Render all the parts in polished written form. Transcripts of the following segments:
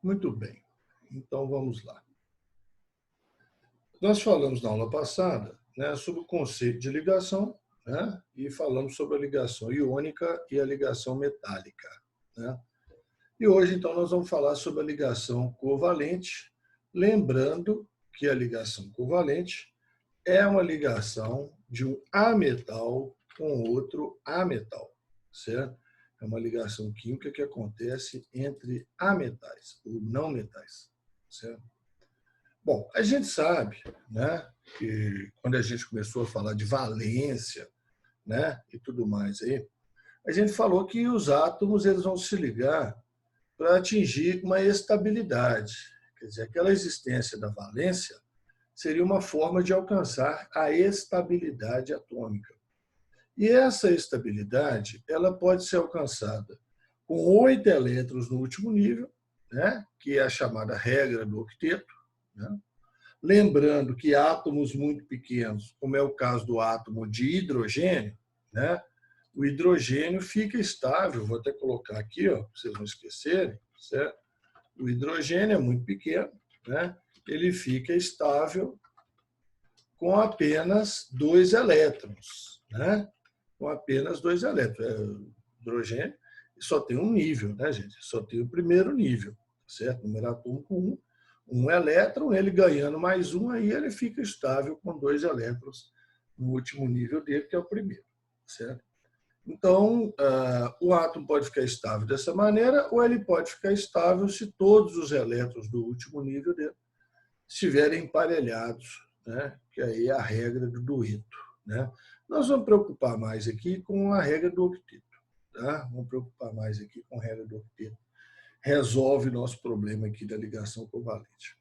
Muito bem. Então, vamos lá. Nós falamos na aula passada, né, sobre o conceito de ligação, né, e falamos sobre a ligação iônica e a ligação metálica, né? E hoje, então, nós vamos falar sobre a ligação covalente, lembrando que a ligação covalente é uma ligação de um ametal com outro ametal, certo? É uma ligação química que acontece entre ametais, ou não metais, certo? Bom, a gente sabe, né, que quando a gente começou a falar de valência, né, e tudo mais aí, a gente falou que os átomos eles vão se ligar para atingir uma estabilidade. Quer dizer, aquela existência da valência seria uma forma de alcançar a estabilidade atômica. E essa estabilidade ela pode ser alcançada com 8 elétrons no último nível, né, que é a chamada regra do octeto, né? Lembrando que átomos muito pequenos, como é o caso do átomo de hidrogênio, né, o hidrogênio fica estável, vou até colocar aqui, ó, para vocês não esquecerem, certo? O hidrogênio é muito pequeno, né? Ele fica estável com apenas 2 elétrons, né? Com apenas 2 elétrons. O hidrogênio só tem um nível, né, gente? Só tem o primeiro nível, certo? Número atômico 1 elétron, ele ganhando mais um, aí ele fica estável com 2 elétrons no último nível dele, que é o primeiro, certo? Então, o átomo pode ficar estável dessa maneira, ou ele pode ficar estável se todos os elétrons do último nível dele estiverem emparelhados, né? Que aí é a regra do dueto, né? Nós vamos preocupar mais aqui com a regra do octeto, tá? Vamos preocupar mais aqui com a regra do octeto. Resolve nosso problema aqui da ligação covalente.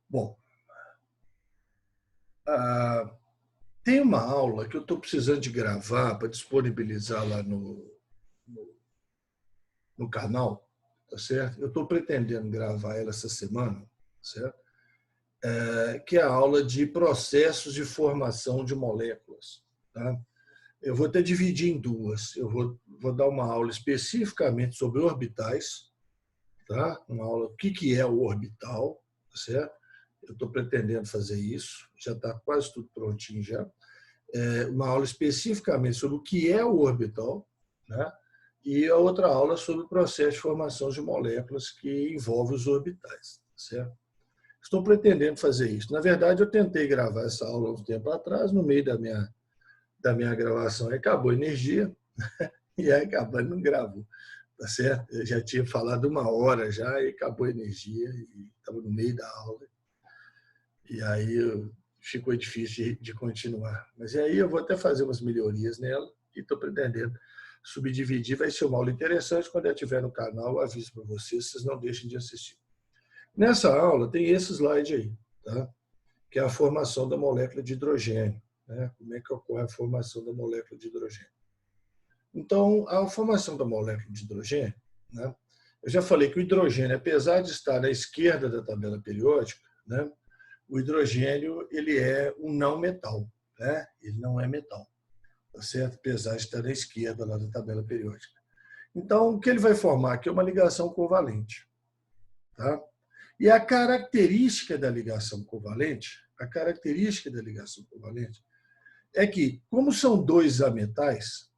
Bom, tem uma aula que eu estou precisando de gravar para disponibilizar lá no canal, tá certo? Eu estou pretendendo gravar ela essa semana, certo? Que é a aula de processos de formação de moléculas, tá? Eu vou até dividir em duas. Eu vou dar uma aula especificamente sobre orbitais, tá? Uma aula o que é o orbital, tá certo? Eu estou pretendendo fazer isso, já está quase tudo prontinho já. Uma aula especificamente sobre o que é o orbital, né? E a outra aula sobre o processo de formação de moléculas que envolve os orbitais, certo? Estou pretendendo fazer isso. Na verdade, eu tentei gravar essa aula há um tempo atrás, no meio da minha gravação, acabou a energia, e aí acabou, não gravou, tá certo? Eu já tinha falado 1 hora já, e acabou a energia, e estava no meio da aula. E aí ficou difícil de continuar. Mas aí eu vou até fazer umas melhorias nela e estou pretendendo subdividir. Vai ser uma aula interessante. Quando eu estiver no canal, eu aviso para vocês não deixem de assistir. Nessa aula tem esse slide aí, tá? Que é a formação da molécula de hidrogênio, né? Como é que ocorre a formação da molécula de hidrogênio. Então, a formação da molécula de hidrogênio, né? Eu já falei que o hidrogênio, apesar de estar à esquerda da tabela periódica, né? O hidrogênio ele é um não metal, né? Ele não é metal, tá certo? Apesar de estar à esquerda lá da tabela periódica. Então, o que ele vai formar aqui é uma ligação covalente, tá? E a característica da ligação covalente, é que, como são 2 ametais,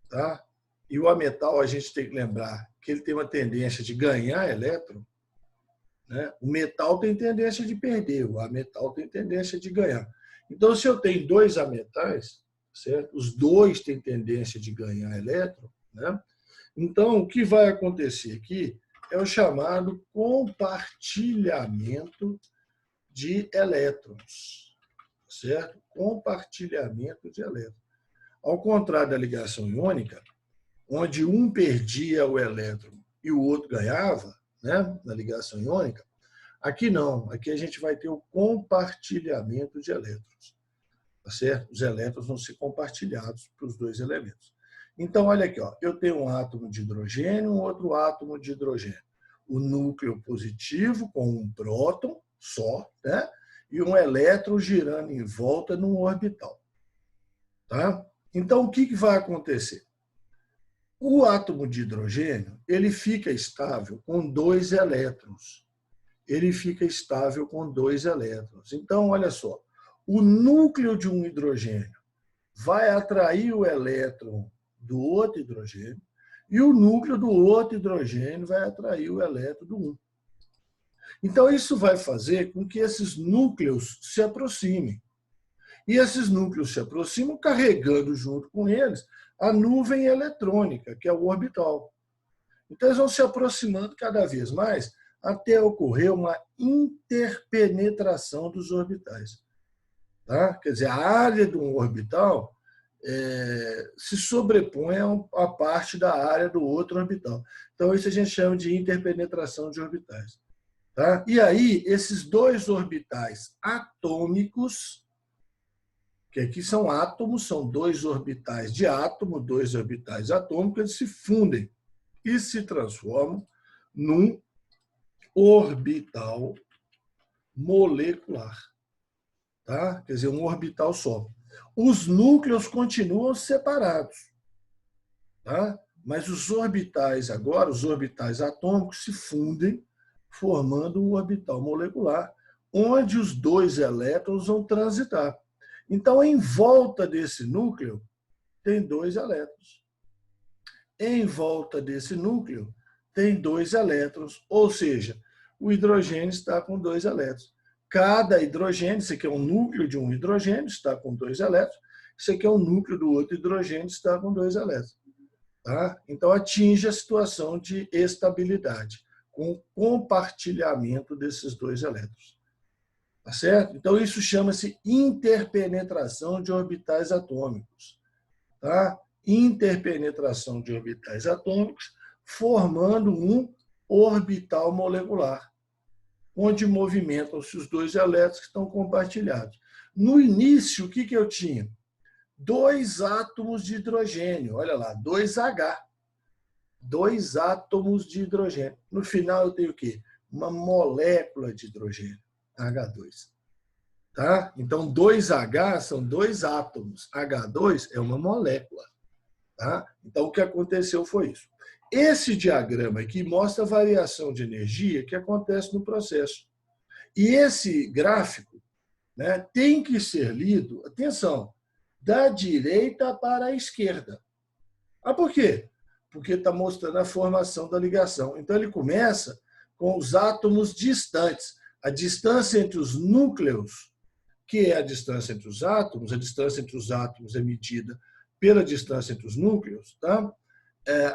tá? E o ametal a gente tem que lembrar que ele tem uma tendência de ganhar elétron, né? O metal tem tendência de perder, o ametal tem tendência de ganhar. Então, se eu tenho 2 ametais, certo? Os dois têm tendência de ganhar elétron, né? Então, o que vai acontecer aqui é o chamado compartilhamento de elétrons, certo? Compartilhamento de elétrons. Ao contrário da ligação iônica, onde um perdia o elétron e o outro ganhava, né, na ligação iônica, aqui não. Aqui a gente vai ter o compartilhamento de elétrons, tá certo? Os elétrons vão ser compartilhados para os 2 elementos. Então, olha aqui, ó, eu tenho um átomo de hidrogênio, um outro átomo de hidrogênio. O núcleo positivo com um próton só, né? E um elétron girando em volta num orbital. Tá? Então, o que vai acontecer? O átomo de hidrogênio, ele fica estável com 2 elétrons. Ele fica estável com 2 elétrons. Então, olha só, o núcleo de um hidrogênio vai atrair o elétron do outro hidrogênio e o núcleo do outro hidrogênio vai atrair o elétron do um. Então, isso vai fazer com que esses núcleos se aproximem. E esses núcleos se aproximam carregando junto com eles a nuvem eletrônica, que é o orbital. Então, eles vão se aproximando cada vez mais até ocorrer uma interpenetração dos orbitais. Tá? Quer dizer, a área de um orbital se sobrepõe a parte da área do outro orbital. Então, isso a gente chama de interpenetração de orbitais. Tá? E aí, esses dois orbitais atômicos, que aqui são átomos, são dois orbitais de átomo, dois orbitais atômicos, eles se fundem e se transformam num orbital molecular. Tá? Quer dizer, um orbital só. Os núcleos continuam separados, tá? Mas os orbitais agora, os orbitais atômicos, se fundem, formando um orbital molecular, onde os dois elétrons vão transitar. Então, em volta desse núcleo, tem 2 elétrons. Em volta desse núcleo, tem 2 elétrons, ou seja, o hidrogênio está com 2 elétrons. Cada hidrogênio, isso aqui é um núcleo de um hidrogênio, está com 2 elétrons, isso aqui é um núcleo do outro hidrogênio, está com 2 elétrons. Tá? Então, atinge a situação de estabilidade, com o compartilhamento desses 2 elétrons. Tá certo? Então, isso chama-se interpenetração de orbitais atômicos. Tá? Interpenetração de orbitais atômicos, formando um orbital molecular, onde movimentam-se os 2 elétrons que estão compartilhados. No início, o que eu tinha? 2 átomos de hidrogênio, olha lá, 2H. 2 átomos de hidrogênio. No final, eu tenho o quê? Uma molécula de hidrogênio, H2. Tá? Então, 2H são 2 átomos. H2 é uma molécula. Tá? Então, o que aconteceu foi isso. Esse diagrama aqui mostra a variação de energia que acontece no processo. E esse gráfico, né, tem que ser lido, atenção, da direita para a esquerda. Por quê? Porque está mostrando a formação da ligação. Então, ele começa com os átomos distantes. A distância entre os núcleos, que é a distância entre os átomos, a distância entre os átomos é medida pela distância entre os núcleos, tá?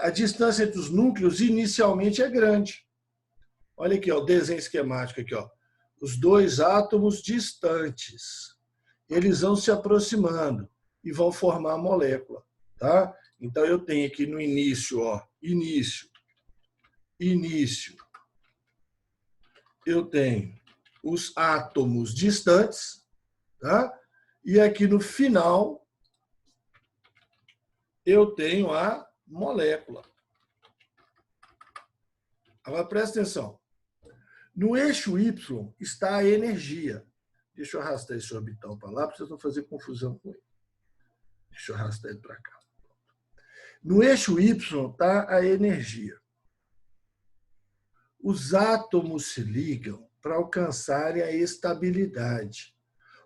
A distância entre os núcleos inicialmente é grande. Olha aqui, ó, o desenho esquemático aqui, ó. Os 2 átomos distantes, eles vão se aproximando e vão formar a molécula, tá? Então eu tenho aqui no início, ó, início. Eu tenho os átomos distantes, tá? E aqui no final eu tenho a molécula. Agora, presta atenção. No eixo Y está a energia. Deixa eu arrastar esse orbital para lá, para vocês não fazerem confusão com ele. Deixa eu arrastar ele para cá. No eixo Y está a energia. Os átomos se ligam para alcançarem a estabilidade.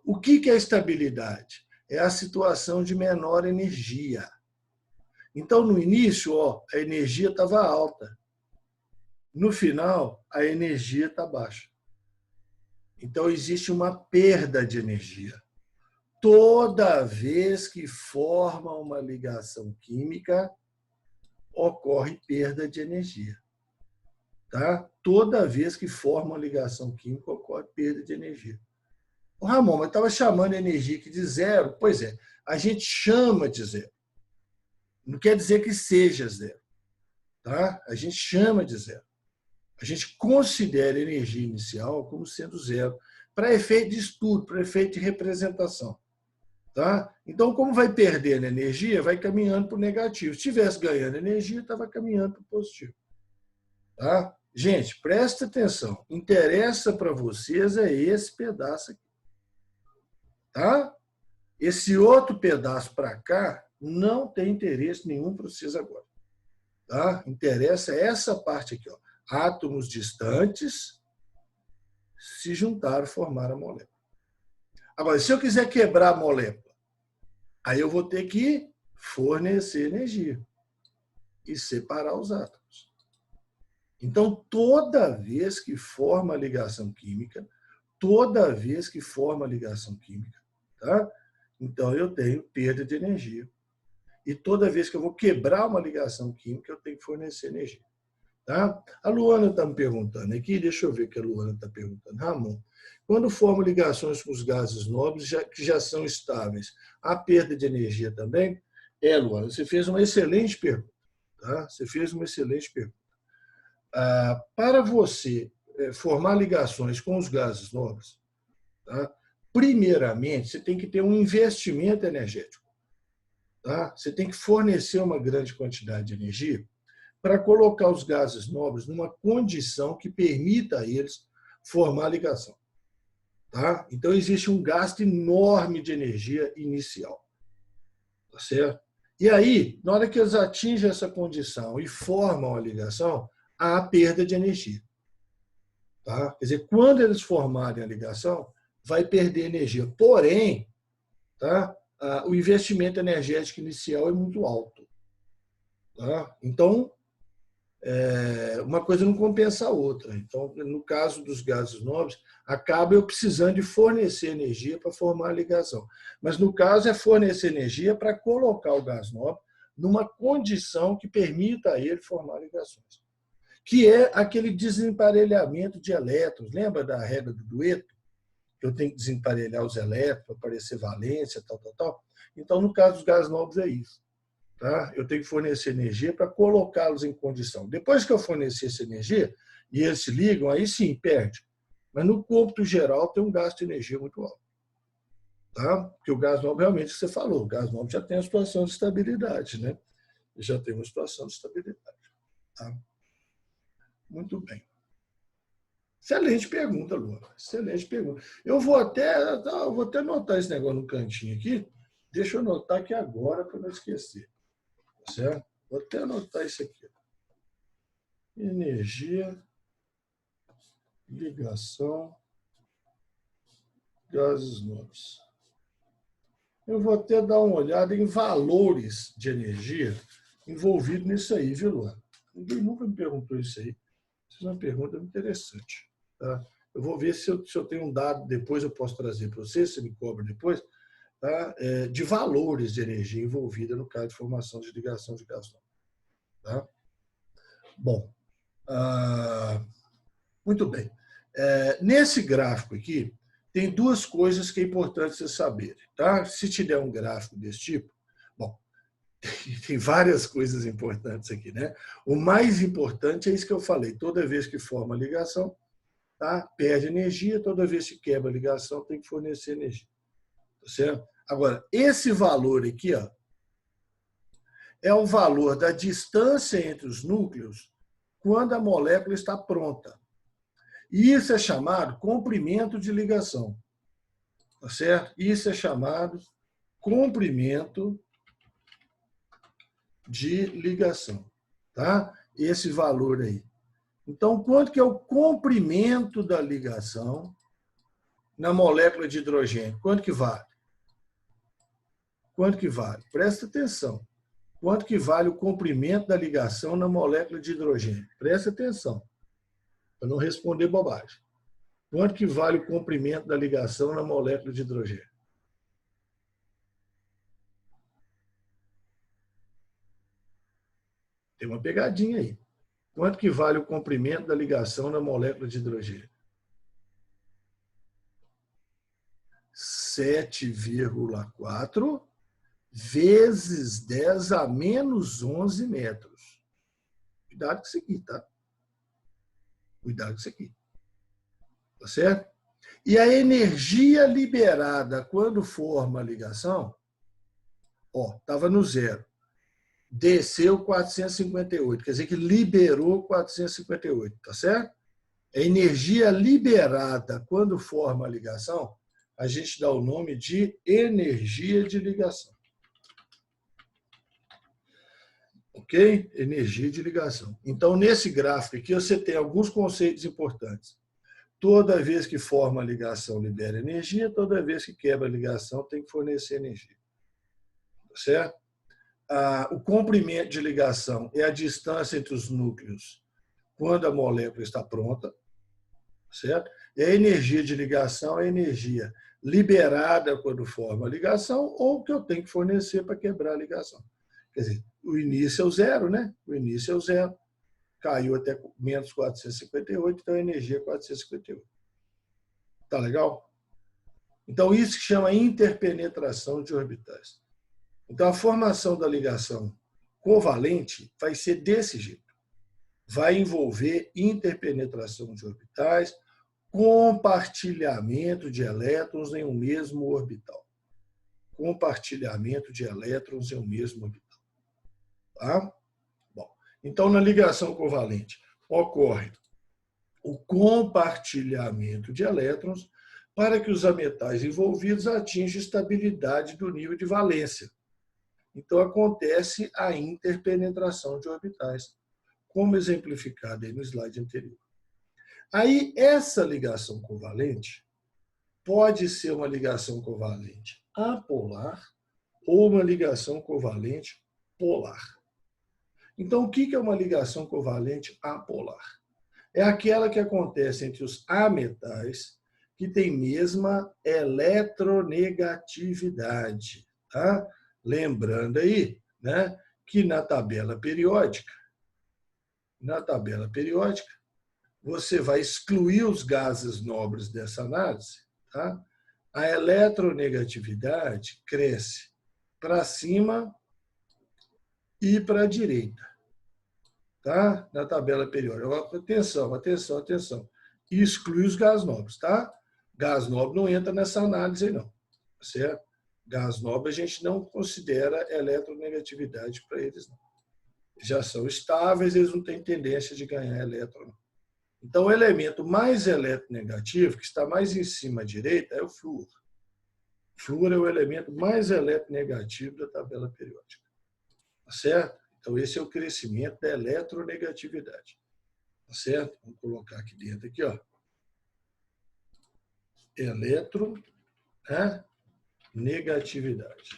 O que é estabilidade? É a situação de menor energia. Então, no início, ó, a energia estava alta. No final, a energia está baixa. Então, existe uma perda de energia. Toda vez que forma uma ligação química, ocorre perda de energia. Tá? Toda vez que forma uma ligação química, ocorre perda de energia. O Ramon, mas estava chamando a energia aqui de zero. Pois é, a gente chama de zero. Não quer dizer que seja zero. Tá? A gente chama de zero. A gente considera a energia inicial como sendo zero, para efeito de estudo, para efeito de representação. Tá? Então, como vai perdendo energia, vai caminhando para o negativo. Se estivesse ganhando energia, estava caminhando para o positivo. Tá? Gente, presta atenção. Interessa para vocês é esse pedaço aqui. Tá? Esse outro pedaço para cá não tem interesse nenhum para vocês agora. Tá? Interessa essa parte aqui. Ó. Átomos distantes se juntaram e formaram a molécula. Agora, se eu quiser quebrar a molécula, aí eu vou ter que fornecer energia e separar os átomos. Então, toda vez que forma a ligação química, tá? Então eu tenho perda de energia. E toda vez que eu vou quebrar uma ligação química, eu tenho que fornecer energia. Tá? A Luana está me perguntando aqui, deixa eu ver o que a Luana está perguntando. Ramon, quando formam ligações com os gases nobres, que já são estáveis, há perda de energia também? Luana, você fez uma excelente pergunta. Tá? Você fez uma excelente pergunta. Para você formar ligações com os gases nobres, tá? Primeiramente, você tem que ter um investimento energético. Tá? Você tem que fornecer uma grande quantidade de energia para colocar os gases nobres numa condição que permita a eles formar a ligação. Tá? Então, existe um gasto enorme de energia inicial. Tá certo? E aí, na hora que eles atingem essa condição e formam a ligação, há perda de energia. Tá? Quer dizer, quando eles formarem a ligação, vai perder energia. Porém, tá? O investimento energético inicial é muito alto. Tá? Então, uma coisa não compensa a outra. Então, no caso dos gases nobres, acaba eu precisando de fornecer energia para formar a ligação. Mas, no caso, é fornecer energia para colocar o gás nobre numa condição que permita a ele formar ligações, que é aquele desemparelhamento de elétrons. Lembra da regra do dueto? Eu tenho que desemparelhar os elétrons para aparecer valência, tal. Então, no caso dos gases nobres, é isso. Tá? Eu tenho que fornecer energia para colocá-los em condição. Depois que eu fornecer essa energia e eles se ligam, aí sim, perde. Mas no cômputo geral tem um gasto de energia muito alto. Tá? Porque o gás nobre, realmente, você falou, o gás nobre já tem a situação de estabilidade. Né? Já tem uma situação de estabilidade. Tá? Muito bem. Excelente pergunta, Luana. Excelente pergunta. Eu vou até anotar esse negócio no cantinho aqui. Deixa eu anotar aqui agora para não esquecer. Certo? Vou até anotar isso aqui. Energia, ligação, gases nobres. Eu vou até dar uma olhada em valores de energia envolvidos nisso aí, viu, Luana? Ninguém nunca me perguntou isso aí. Isso é uma pergunta interessante. Tá? Eu vou ver se eu tenho um dado, depois eu posso trazer para você, se me cobra depois, tá? De valores de energia envolvida no caso de formação de ligação de gás nobre. Tá? Bom, muito bem. Nesse gráfico aqui, tem duas coisas que é importante você saber. Tá? Se te der um gráfico desse tipo, bom, tem várias coisas importantes aqui. Né? O mais importante é isso que eu falei. Toda vez que forma a ligação, tá? Perde energia, toda vez que quebra a ligação, tem que fornecer energia. Tá certo? Agora, esse valor aqui ó, é o valor da distância entre os núcleos quando a molécula está pronta. E isso é chamado comprimento de ligação. Tá certo? Isso é chamado comprimento de ligação. Tá? Esse valor aí. Então, quanto que é o comprimento da ligação na molécula de hidrogênio? Quanto que vale? Quanto que vale? Presta atenção. Quanto que vale o comprimento da ligação na molécula de hidrogênio? Presta atenção, para não responder bobagem. Quanto que vale o comprimento da ligação na molécula de hidrogênio? Tem uma pegadinha aí. Quanto que vale o comprimento da ligação na molécula de hidrogênio? 7,4 vezes 10 a menos 11 metros. Cuidado com isso aqui, tá? Cuidado com isso aqui. Tá certo? E a energia liberada quando forma a ligação, estava no zero. Desceu 458, quer dizer que liberou 458, tá certo? A energia liberada quando forma a ligação, a gente dá o nome de energia de ligação. Ok? Energia de ligação. Então, nesse gráfico aqui, você tem alguns conceitos importantes. Toda vez que forma a ligação, libera energia. Toda vez que quebra a ligação, tem que fornecer energia. Certo? O comprimento de ligação é a distância entre os núcleos quando a molécula está pronta. Certo? E a energia de ligação é a energia liberada quando forma a ligação ou que eu tenho que fornecer para quebrar a ligação. Quer dizer, o início é o zero, né? O início é o zero. Caiu até menos 458, então a energia é 458. Tá legal? Então, isso que chama interpenetração de orbitais. Então, a formação da ligação covalente vai ser desse jeito. Vai envolver interpenetração de orbitais, compartilhamento de elétrons em um mesmo orbital. Compartilhamento de elétrons em um mesmo orbital. Tá? Bom, então, na ligação covalente, ocorre o compartilhamento de elétrons para que os ametais envolvidos atinjam estabilidade do nível de valência. Então, acontece a interpenetração de orbitais, como exemplificado aí no slide anterior. Aí, essa ligação covalente pode ser uma ligação covalente apolar ou uma ligação covalente polar. Então, o que é uma ligação covalente apolar? É aquela que acontece entre os ametais que têm mesma eletronegatividade. Tá? Lembrando aí, né, que na tabela periódica, você vai excluir os gases nobres dessa análise. Tá? A eletronegatividade cresce para cima e para a direita. Tá? Na tabela periódica. Atenção. E exclui os gases nobres. Tá? Gás nobre não entra nessa análise aí, não. Certo? Gás nobre a gente não considera eletronegatividade para eles, não. Já são estáveis, eles não têm tendência de ganhar elétron. Então, o elemento mais eletronegativo, que está mais em cima à direita, é o flúor. O flúor é o elemento mais eletronegativo da tabela periódica. Tá certo? Então, esse é o crescimento da eletronegatividade. Tá certo? Vamos colocar aqui dentro, aqui, ó. Eletronegatividade.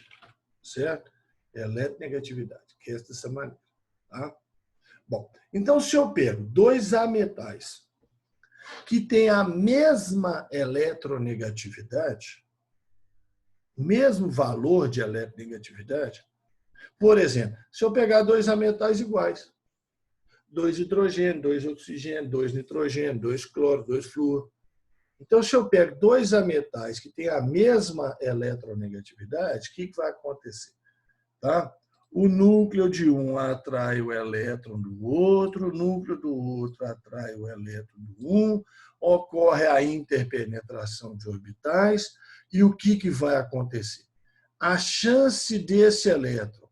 Certo? Eletronegatividade, que é dessa maneira. Tá? Bom, então, se eu pego dois ametais que têm a mesma eletronegatividade, mesmo valor de eletronegatividade, por exemplo, se eu pegar dois ametais iguais, 2 hidrogênio, 2 oxigênio, 2 nitrogênio, 2 cloro, 2 flúor. Então, se eu pego dois ametais que têm a mesma eletronegatividade, o que vai acontecer? Tá? O núcleo de um atrai o elétron do outro, o núcleo do outro atrai o elétron do um, ocorre a interpenetração de orbitais, e o que vai acontecer? A chance desse elétron,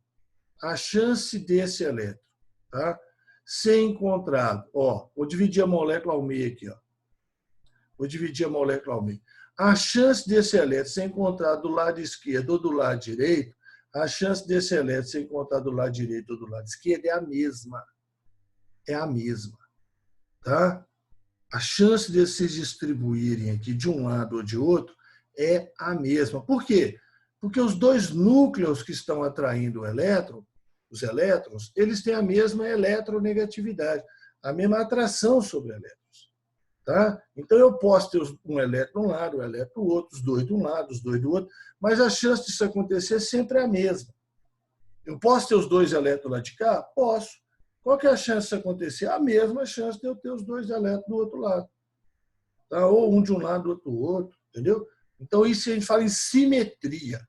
tá? Ser encontrado, ó, vou dividir a molécula ao meio aqui, ó. A chance desse elétron ser encontrado do lado esquerdo ou do lado direito, a chance desse elétron ser encontrado do lado direito ou do lado esquerdo é a mesma. Tá? A chance de se distribuírem aqui de um lado ou de outro é a mesma. Por quê? Porque os dois núcleos que estão atraindo o elétron, os elétrons, eles têm a mesma eletronegatividade, a mesma atração sobre elétrons. Tá? Então, eu posso ter um elétron de um lado, um elétron do outro, os dois de um lado, os dois do outro, mas a chance disso acontecer sempre é a mesma. Eu posso ter os dois elétrons lá de cá? Posso. Qual que é a chance disso acontecer? A mesma chance de eu ter os dois elétrons do outro lado. Tá? Ou um de um lado, outro do outro. Entendeu? Então, isso a gente fala em simetria.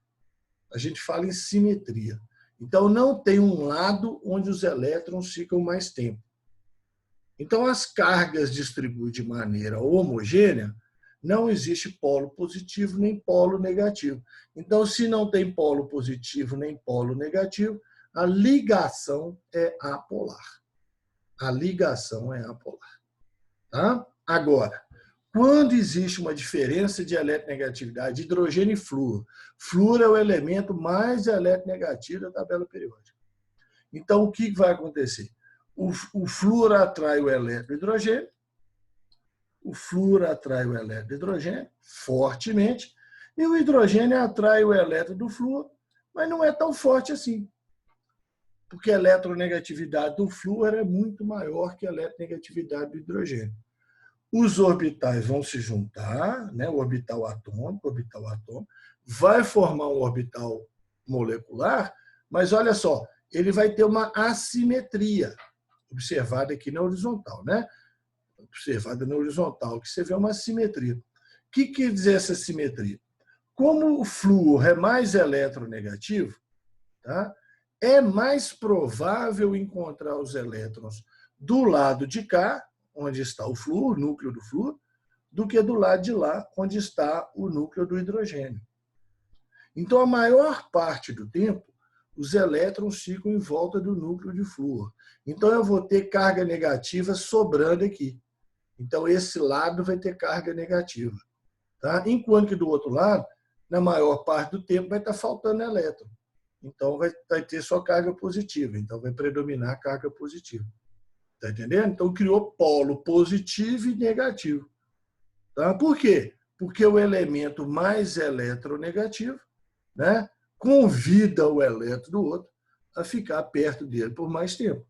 Então, não tem um lado onde os elétrons ficam mais tempo. Então, as cargas distribuem de maneira homogênea, não existe polo positivo nem polo negativo. Então, se não tem polo positivo nem polo negativo, a ligação é apolar. Tá? Agora, quando existe uma diferença de eletronegatividade de hidrogênio e flúor, flúor é o elemento mais eletronegativo da tabela periódica. Então, o que vai acontecer? O flúor atrai o elétron-hidrogênio, o flúor atrai o elétron-hidrogênio fortemente, e o hidrogênio atrai o elétron do flúor, mas não é tão forte assim, porque a eletronegatividade do flúor é muito maior que a eletronegatividade do hidrogênio. Os orbitais vão se juntar, né? O orbital atômico, vai formar um orbital molecular, mas olha só, ele vai ter uma assimetria, observada aqui na horizontal, né? Observada na horizontal, que você vê uma assimetria. O que quer dizer essa assimetria? Como o flúor é mais eletronegativo, tá? É mais provável encontrar os elétrons do lado de cá, onde está o flúor, o núcleo do flúor, do que do lado de lá, onde está o núcleo do hidrogênio. Então, a maior parte do tempo, os elétrons ficam em volta do núcleo de flúor. Então, eu vou ter carga negativa sobrando aqui. Então, esse lado vai ter carga negativa. Tá? Enquanto que do outro lado, na maior parte do tempo, vai estar faltando elétron. Então, vai ter só carga positiva. Então, vai predominar a carga positiva. Está entendendo? Então, criou polo positivo e negativo. Tá? Por quê? Porque o elemento mais eletronegativo, né, convida o elétron do outro a ficar perto dele por mais tempo.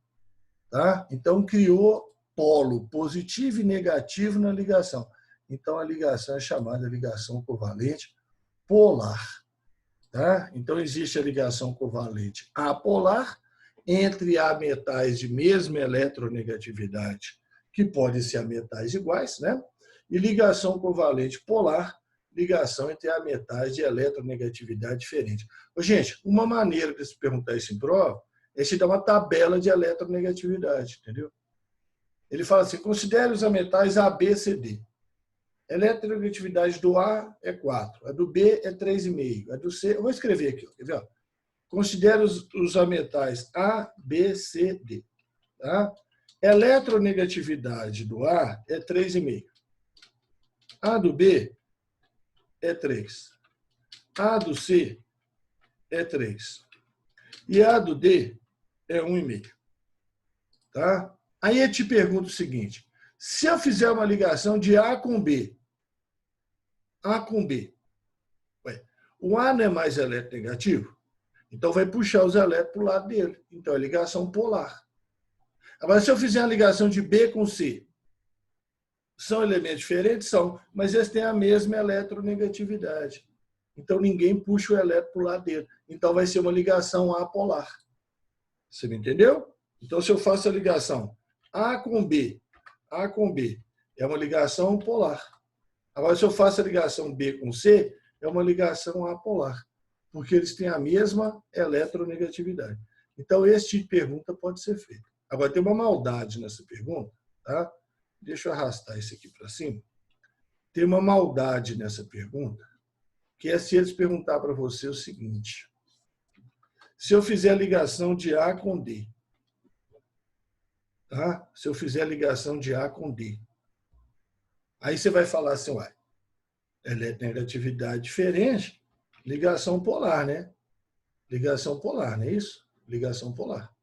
Tá? Então, criou polo positivo e negativo na ligação. Então, a ligação é chamada ligação covalente polar. Tá? Então, existe a ligação covalente apolar entre ametais de mesma eletronegatividade, que podem ser ametais iguais, né? E ligação covalente polar, ligação entre ametais de eletronegatividade diferente. Gente, uma maneira de se perguntar isso em prova é se dar uma tabela de eletronegatividade, entendeu? Ele fala assim, considere os ametais A, B, C, D. A eletronegatividade do A é 4, a do B é 3,5, a do C... Eu vou escrever aqui, quer ver? Considere os ametais A, B, C, D. Tá? Eletronegatividade do A é 3,5. A do B é 3. A do C é 3. E a do D é 1,5. Tá? Aí eu te pergunto o seguinte, se eu fizer uma ligação de A com B, o A não é mais eletronegativo? Então, vai puxar os elétrons para o lado dele. Então, é ligação polar. Agora, se eu fizer uma ligação de B com C, são elementos diferentes? São, mas eles têm a mesma eletronegatividade. Então, ninguém puxa o elétron para o lado dele. Então, vai ser uma ligação apolar. Você me entendeu? Então, se eu faço a ligação A com B, é uma ligação polar. Agora, se eu faço a ligação B com C, é uma ligação apolar, porque eles têm a mesma eletronegatividade. Então, esse tipo de pergunta pode ser feito. Agora, tem uma maldade nessa pergunta, tá? Deixa eu arrastar isso aqui para cima. Tem uma maldade nessa pergunta, que é se eles perguntar para você o seguinte, se eu fizer a ligação de A com D, tá? Se eu fizer a ligação de A com D, aí você vai falar assim, uai, eletronegatividade diferente, ligação polar, né? Ligação polar, não é isso? Ligação polar.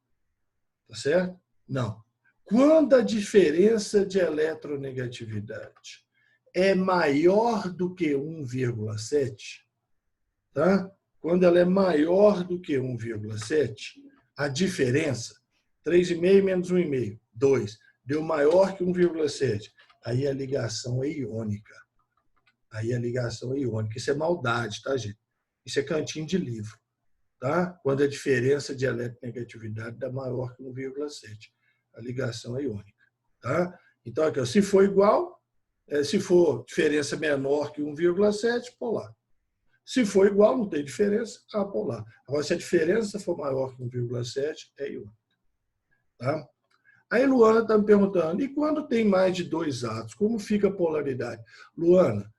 Tá certo? Não. Quando a diferença de eletronegatividade é maior do que 1,7, tá? Quando ela é maior do que 1,7, a diferença, 3,5 menos 1,5, 2, deu maior que 1,7. Aí a ligação é iônica. Aí a ligação é iônica. Isso é maldade, tá, gente? Isso é cantinho de livro. Tá? Quando a diferença de eletronegatividade é maior que 1,7. A ligação é iônica. Tá? Então, aqui, se for igual, se for diferença menor que 1,7, polar. Se for igual, não tem diferença, apolar. Agora, se a diferença for maior que 1,7, é iônica. Tá? Aí, Luana está me perguntando, e quando tem mais de 2 átomos, como fica a polaridade? Luana,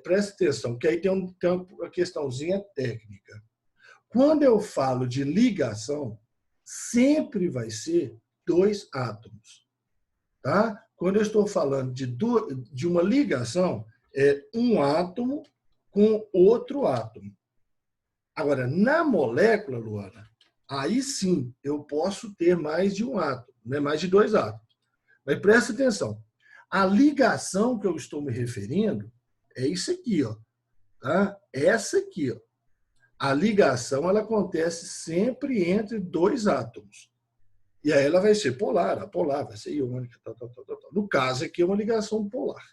presta atenção, que aí tem uma questãozinha técnica. Quando eu falo de ligação, sempre vai ser 2 átomos. Tá? Quando eu estou falando de uma ligação, é um átomo com outro átomo. Agora, na molécula, Luana, Aí sim, eu posso ter mais de um átomo, né? Mais de dois átomos. Mas presta atenção. A ligação que eu estou me referindo é isso aqui, ó, tá? Essa aqui, ó. A ligação ela acontece sempre entre dois átomos. E aí ela vai ser polar, apolar, vai ser iônica, tal, tal, tal, tal. No caso aqui é uma ligação polar.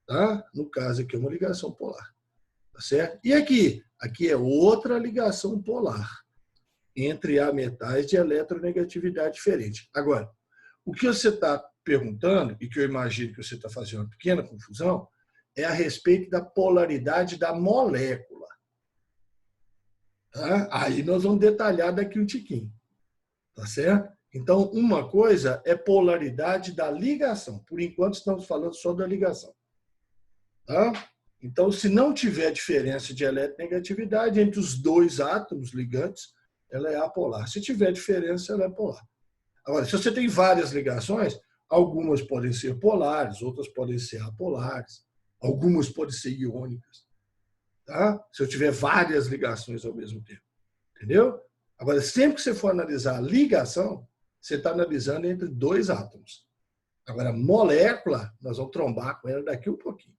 Tá? No caso aqui é uma ligação polar. Tá certo? E aqui? Aqui é outra ligação polar entre A metais de eletronegatividade diferente. Agora, o que você está perguntando, e que eu imagino que você está fazendo uma pequena confusão, é a respeito da polaridade da molécula. Tá? Aí nós vamos detalhar daqui um tiquinho. Tá certo? Então, uma coisa é polaridade da ligação. Por enquanto, estamos falando só da ligação. Tá? Então, se não tiver diferença de eletronegatividade entre os dois átomos ligantes, ela é apolar. Se tiver diferença, ela é polar. Agora, se você tem várias ligações, algumas podem ser polares, outras podem ser apolares, algumas podem ser iônicas. Tá? Se eu tiver várias ligações ao mesmo tempo. Entendeu? Agora, sempre que você for analisar a ligação, você está analisando entre dois átomos. Agora, molécula, nós vamos trombar com ela daqui um pouquinho.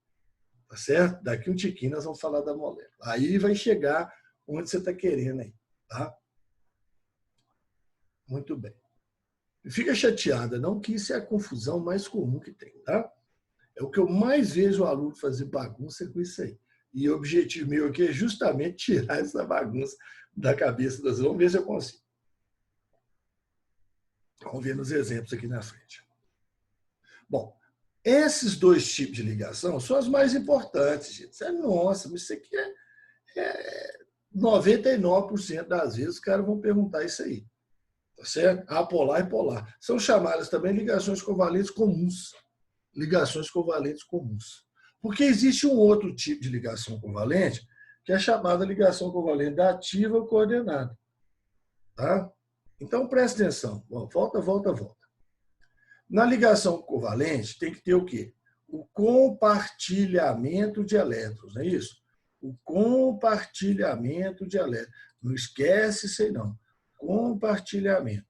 Tá certo? Daqui um tiquinho nós vamos falar da molécula. Aí vai chegar onde você está querendo aí. Tá? Muito bem. Fica chateada, não, que isso é a confusão mais comum que tem. Tá? É o que eu mais vejo o aluno fazer bagunça com isso aí. E o objetivo meu aqui é justamente tirar essa bagunça da cabeça das. Vamos ver se eu consigo. Vamos ver nos exemplos aqui na frente. Bom, esses dois tipos de ligação são as mais importantes, gente. Nossa, mas isso aqui é 99% das vezes os caras vão perguntar isso aí. Tá certo? Apolar e polar. São chamadas também ligações covalentes comuns. Ligações covalentes comuns. Porque existe um outro tipo de ligação covalente, que é chamada ligação covalente ativa ou coordenada. Tá? Então, presta atenção. Volta, volta, volta. Na ligação covalente, tem que ter o quê? O compartilhamento de elétrons, não é isso? O compartilhamento de elétrons. Não esquece isso aí, não. Compartilhamento.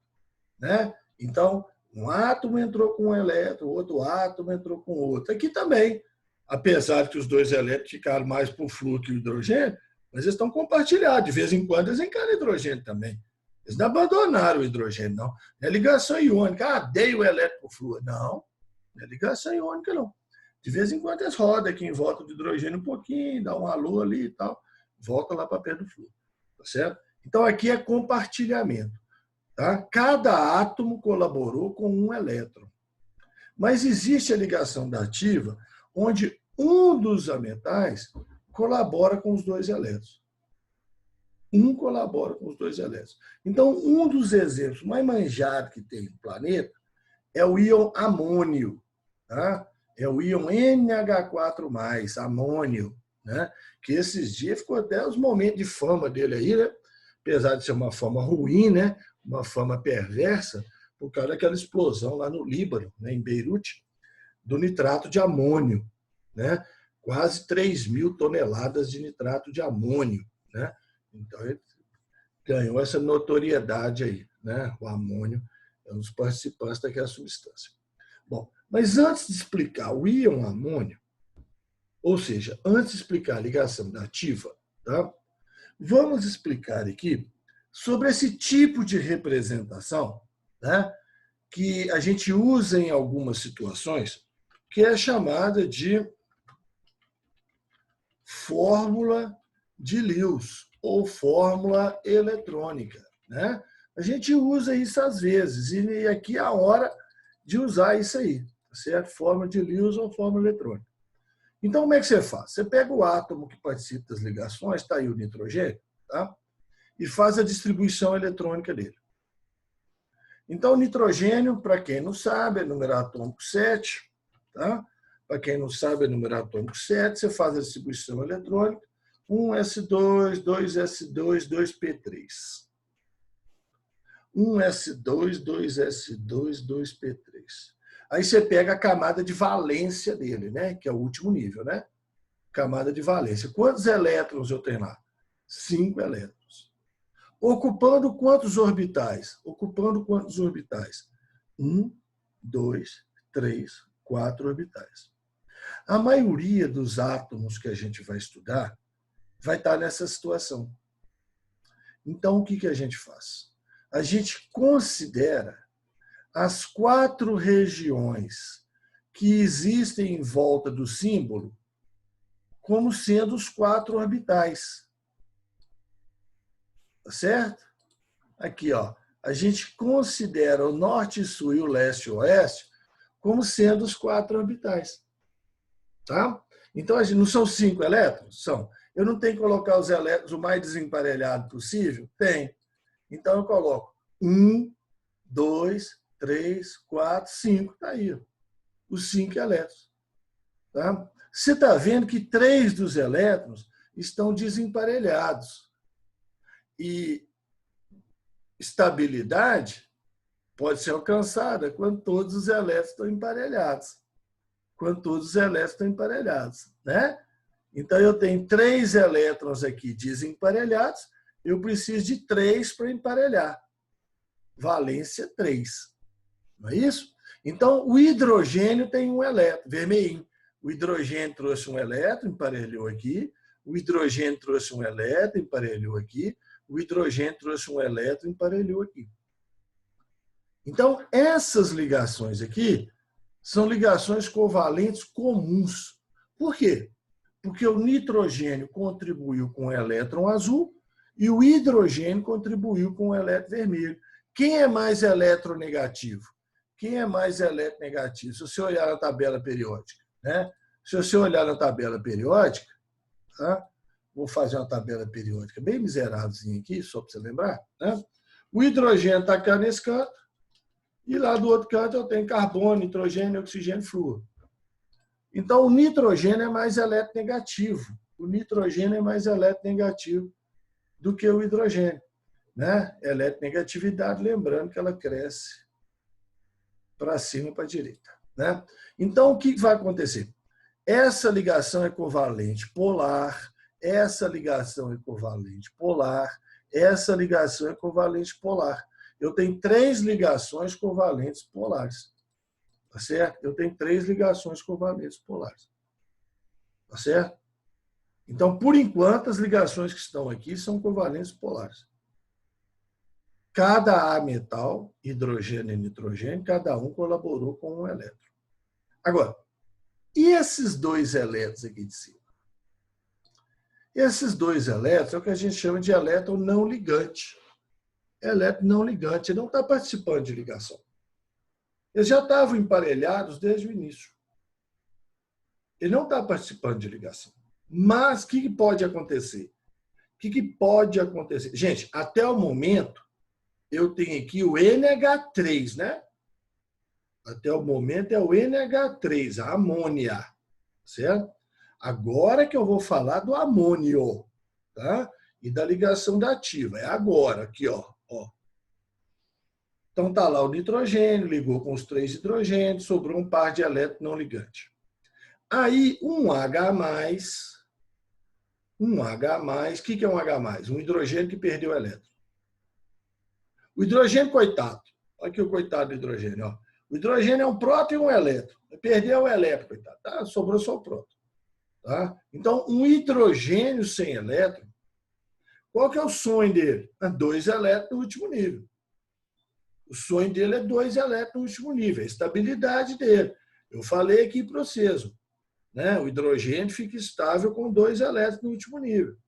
Né? Então, um átomo entrou com um elétron, outro átomo entrou com outro. Aqui também, apesar de que os dois elétrons ficaram mais para o flúor que o hidrogênio, mas eles estão compartilhados. De vez em quando eles encaram hidrogênio também. Eles não abandonaram o hidrogênio, não. Não é ligação iônica. Ah, dei o elétron para o flúor. Não, não é ligação iônica, não. De vez em quando eles rodam aqui em volta do hidrogênio um pouquinho, dá um alô ali e tal, volta lá para perto do flúor. Tá certo? Então, aqui é compartilhamento. Tá? Cada átomo colaborou com um elétron. Mas existe a ligação dativa, onde um dos ametais colabora com os dois elétrons. Um colabora com os dois elétrons. Então, um dos exemplos mais manjados que tem no planeta é o íon amônio. Tá? É o íon NH4+, amônio. Né? Que esses dias ficou até os momentos de fama dele aí, né? Apesar de ser uma fama ruim, né? Uma fama perversa, por causa daquela explosão lá no Líbano, né? Em Beirute, do nitrato de amônio. Né? Quase 3.000 toneladas de nitrato de amônio. Né? Então, ele ganhou essa notoriedade aí. Né? O amônio é um dos participantes daquela substância. Bom, mas antes de explicar o íon amônio, ou seja, antes de explicar a ligação dativa, tá? Vamos explicar aqui sobre esse tipo de representação, né? Que a gente usa em algumas situações, que é chamada de fórmula de Lewis, ou fórmula eletrônica. Né? A gente usa isso às vezes, e aqui é a hora de usar isso aí, certo? Fórmula de Lewis ou fórmula eletrônica. Então, como é que você faz? Você pega o átomo que participa das ligações, está aí o nitrogênio, tá? E faz a distribuição eletrônica dele. Então, o nitrogênio, para quem não sabe, é número atômico 7, tá? Para quem não sabe, é número atômico 7, você faz a distribuição eletrônica, 1s2, 2s2, 2p3. 1s2, 2s2, 2p3. Aí você pega a camada de valência dele, né? Que é o último nível, né? Camada de valência. Quantos elétrons eu tenho lá? 5 elétrons. Ocupando quantos orbitais? Ocupando quantos orbitais? 1, 2, 3, 4 orbitais. A maioria dos átomos que a gente vai estudar vai estar nessa situação. Então, o que a gente faz? A gente considera as 4 regiões que existem em volta do símbolo como sendo os 4 orbitais. Tá certo? Aqui, ó, a gente considera o norte e sul e o leste e oeste como sendo os 4 orbitais. Tá? Então, não são 5 elétrons? São. Eu não tenho que colocar os elétrons o mais desemparelhado possível? Tem. Então, eu coloco 1, 2, 3, 4, 5. Está aí. Os 5 elétrons. Tá? Você está vendo que 3 dos elétrons estão desemparelhados. E estabilidade pode ser alcançada quando todos os elétrons estão emparelhados. Quando todos os elétrons estão emparelhados. Né? Então, eu tenho 3 elétrons aqui desemparelhados, eu preciso de 3 para emparelhar. Valência 3. Não é isso? Então, o hidrogênio tem um elétron, vermelhinho. O hidrogênio trouxe um elétron, emparelhou aqui. O hidrogênio trouxe um elétron, emparelhou aqui. O hidrogênio trouxe um elétron, emparelhou aqui. Então, essas ligações aqui são ligações covalentes comuns. Por quê? Porque o nitrogênio contribuiu com o elétron azul e o hidrogênio contribuiu com o elétron vermelho. Quem é mais eletronegativo? Quem é mais eletronegativo? Se você olhar na tabela periódica. Né? Se você olhar na tabela periódica, tá? Vou fazer uma tabela periódica bem miserávelzinha aqui, só para você lembrar. Né? O hidrogênio está aqui nesse canto, e lá do outro canto eu tenho carbono, nitrogênio, oxigênio, flúor. Então, o nitrogênio é mais eletronegativo. O nitrogênio é mais eletronegativo do que o hidrogênio. Né? Eletronegatividade, lembrando que ela cresce para cima e para a direita. Né? Então, o que vai acontecer? Essa ligação é covalente polar, essa ligação é covalente polar, essa ligação é covalente polar. Eu tenho 3 ligações covalentes polares. Tá certo? Eu tenho 3 ligações covalentes polares. Tá certo? Então, por enquanto, as ligações que estão aqui são covalentes polares. Cada A metal, hidrogênio e nitrogênio, cada um colaborou com um elétron. Agora, e esses 2 elétrons aqui de cima? Esses 2 elétrons é o que a gente chama de elétron não ligante. Elétron não ligante, ele não está participando de ligação. Eles já estavam emparelhados desde o início. Ele não está participando de ligação. Mas o que pode acontecer? O que pode acontecer? Gente, até o momento, eu tenho aqui o NH3, né? Até o momento é o NH3, a amônia. Certo? Agora que eu vou falar do amônio, tá? E da ligação dativa. É agora, aqui, ó. Então, está lá o nitrogênio, ligou com os 3 hidrogênios, sobrou um par de elétrons não ligantes. Aí, um H+, o que é um H+? Um hidrogênio que perdeu o elétron. O hidrogênio, coitado. Olha aqui o coitado do hidrogênio. Ó. O hidrogênio é um próton e um elétron. Perdeu o elétron, coitado. Tá? Sobrou só o próton. Tá? Então, um hidrogênio sem elétron, qual que é o sonho dele? 2 elétrons no último nível. O sonho dele é 2 elétrons no último nível, a estabilidade dele. Eu falei aqui para vocês, né? O hidrogênio fica estável com 2 elétrons no último nível,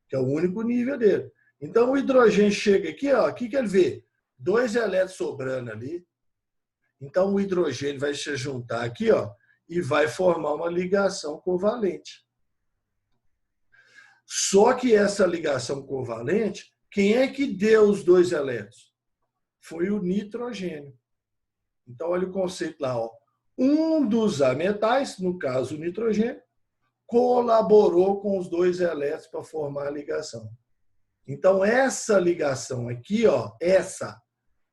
que é o único nível dele. Então, o hidrogênio chega aqui, ó, o que ele vê? 2 elétrons sobrando ali. Então, o hidrogênio vai se juntar aqui, ó, e vai formar uma ligação covalente. Só que essa ligação covalente, quem é que deu os 2 elétrons? Foi o nitrogênio. Então, olha o conceito lá. Ó. Um dos ametais, no caso o nitrogênio, colaborou com os 2 elétrons para formar a ligação. Então, essa ligação aqui, ó, essa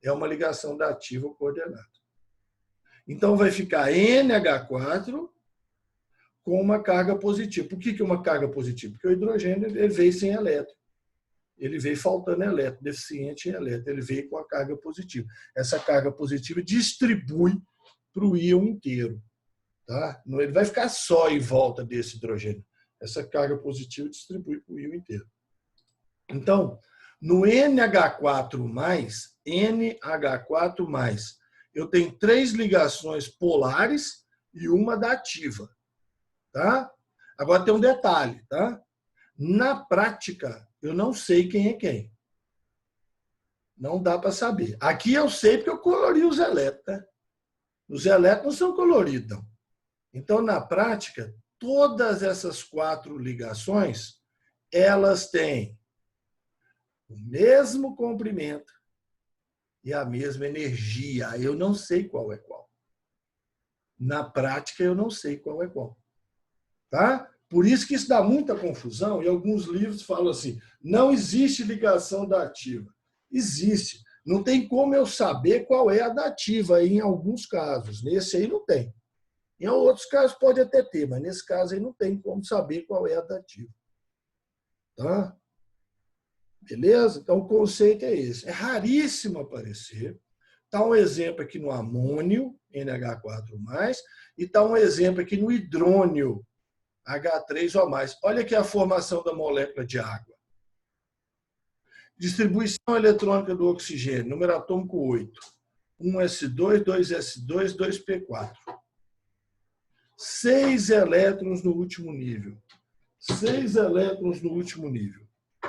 é uma ligação dativa coordenada. Então, vai ficar NH4 com uma carga positiva. Por que uma carga positiva? Porque o hidrogênio ele veio sem elétron. ele veio faltando elétron, deficiente em elétron, ele veio com a carga positiva. Essa carga positiva distribui para o íon inteiro. Tá? Ele vai ficar só em volta desse hidrogênio. Essa carga positiva distribui para o íon inteiro. Então, no NH4+, eu tenho 3 ligações polares e uma dativa. Tá? Agora tem um detalhe. Tá? Na prática, eu não sei quem é quem. Não dá para saber. Aqui eu sei porque eu colori os elétrons. Tá? Os elétrons não são coloridos, não. Então, na prática, todas essas 4 ligações, elas têm o mesmo comprimento e a mesma energia. Eu não sei qual é qual. Na prática, eu não sei qual é qual. Tá? Por isso que isso dá muita confusão, e alguns livros falam assim, não existe ligação dativa. Existe. Não tem como eu saber qual é a dativa em alguns casos. Nesse aí não tem. Em outros casos pode até ter, mas nesse caso aí não tem como saber qual é a dativa. Tá? Beleza? Então, o conceito é esse. É raríssimo aparecer. Está um exemplo aqui no amônio, NH4+, e está um exemplo aqui no hidrônio, H3O+. Olha aqui a formação da molécula de água. Distribuição eletrônica do oxigênio, número atômico 8. 1s2, 2s2, 2p4. 6 elétrons no último nível. 6 elétrons no último nível.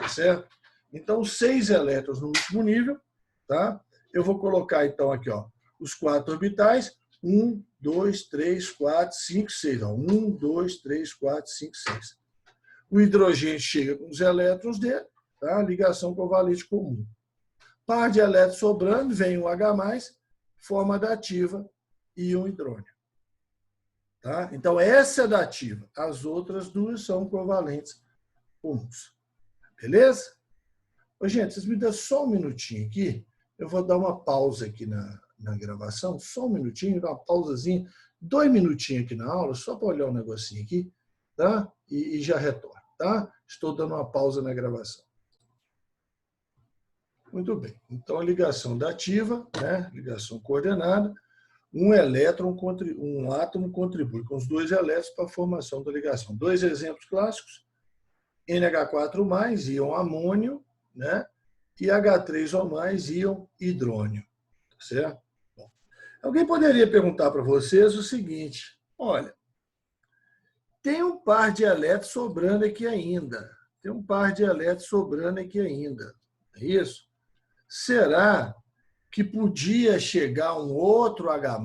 Certo? Então, 6 elétrons no último nível. Tá? Eu vou colocar, então, aqui, ó, os 4 orbitais. 1, 2, 3, 4, 5, 6. 1, 2, 3, 4, 5, 6. O hidrogênio chega com os elétrons dele, tá? Ligação covalente comum. Par de elétrons sobrando, vem o H+, forma dativa e um hidrônio. Tá? Então, essa é dativa. As outras 2 são covalentes comuns. Beleza? Ô, gente, vocês me dão só um minutinho aqui. Eu vou dar uma pausa aqui na gravação. Só um minutinho, dar uma pausazinha. 2 minutinhos aqui na aula, só para olhar um negocinho aqui. Tá? E já retorno. Tá? Estou dando uma pausa na gravação. Muito bem. Então, a ligação dativa, né? Ligação coordenada. Um átomo contribui com os 2 elétrons para a formação da ligação. 2 exemplos clássicos. NH4+, íon amônio, né? E H3O+, íon hidrônio. Certo? Bom, alguém poderia perguntar para vocês o seguinte, olha, tem um par de elétrons sobrando aqui ainda. Tem um par de elétrons sobrando aqui ainda. É isso? Será que podia chegar um outro H+,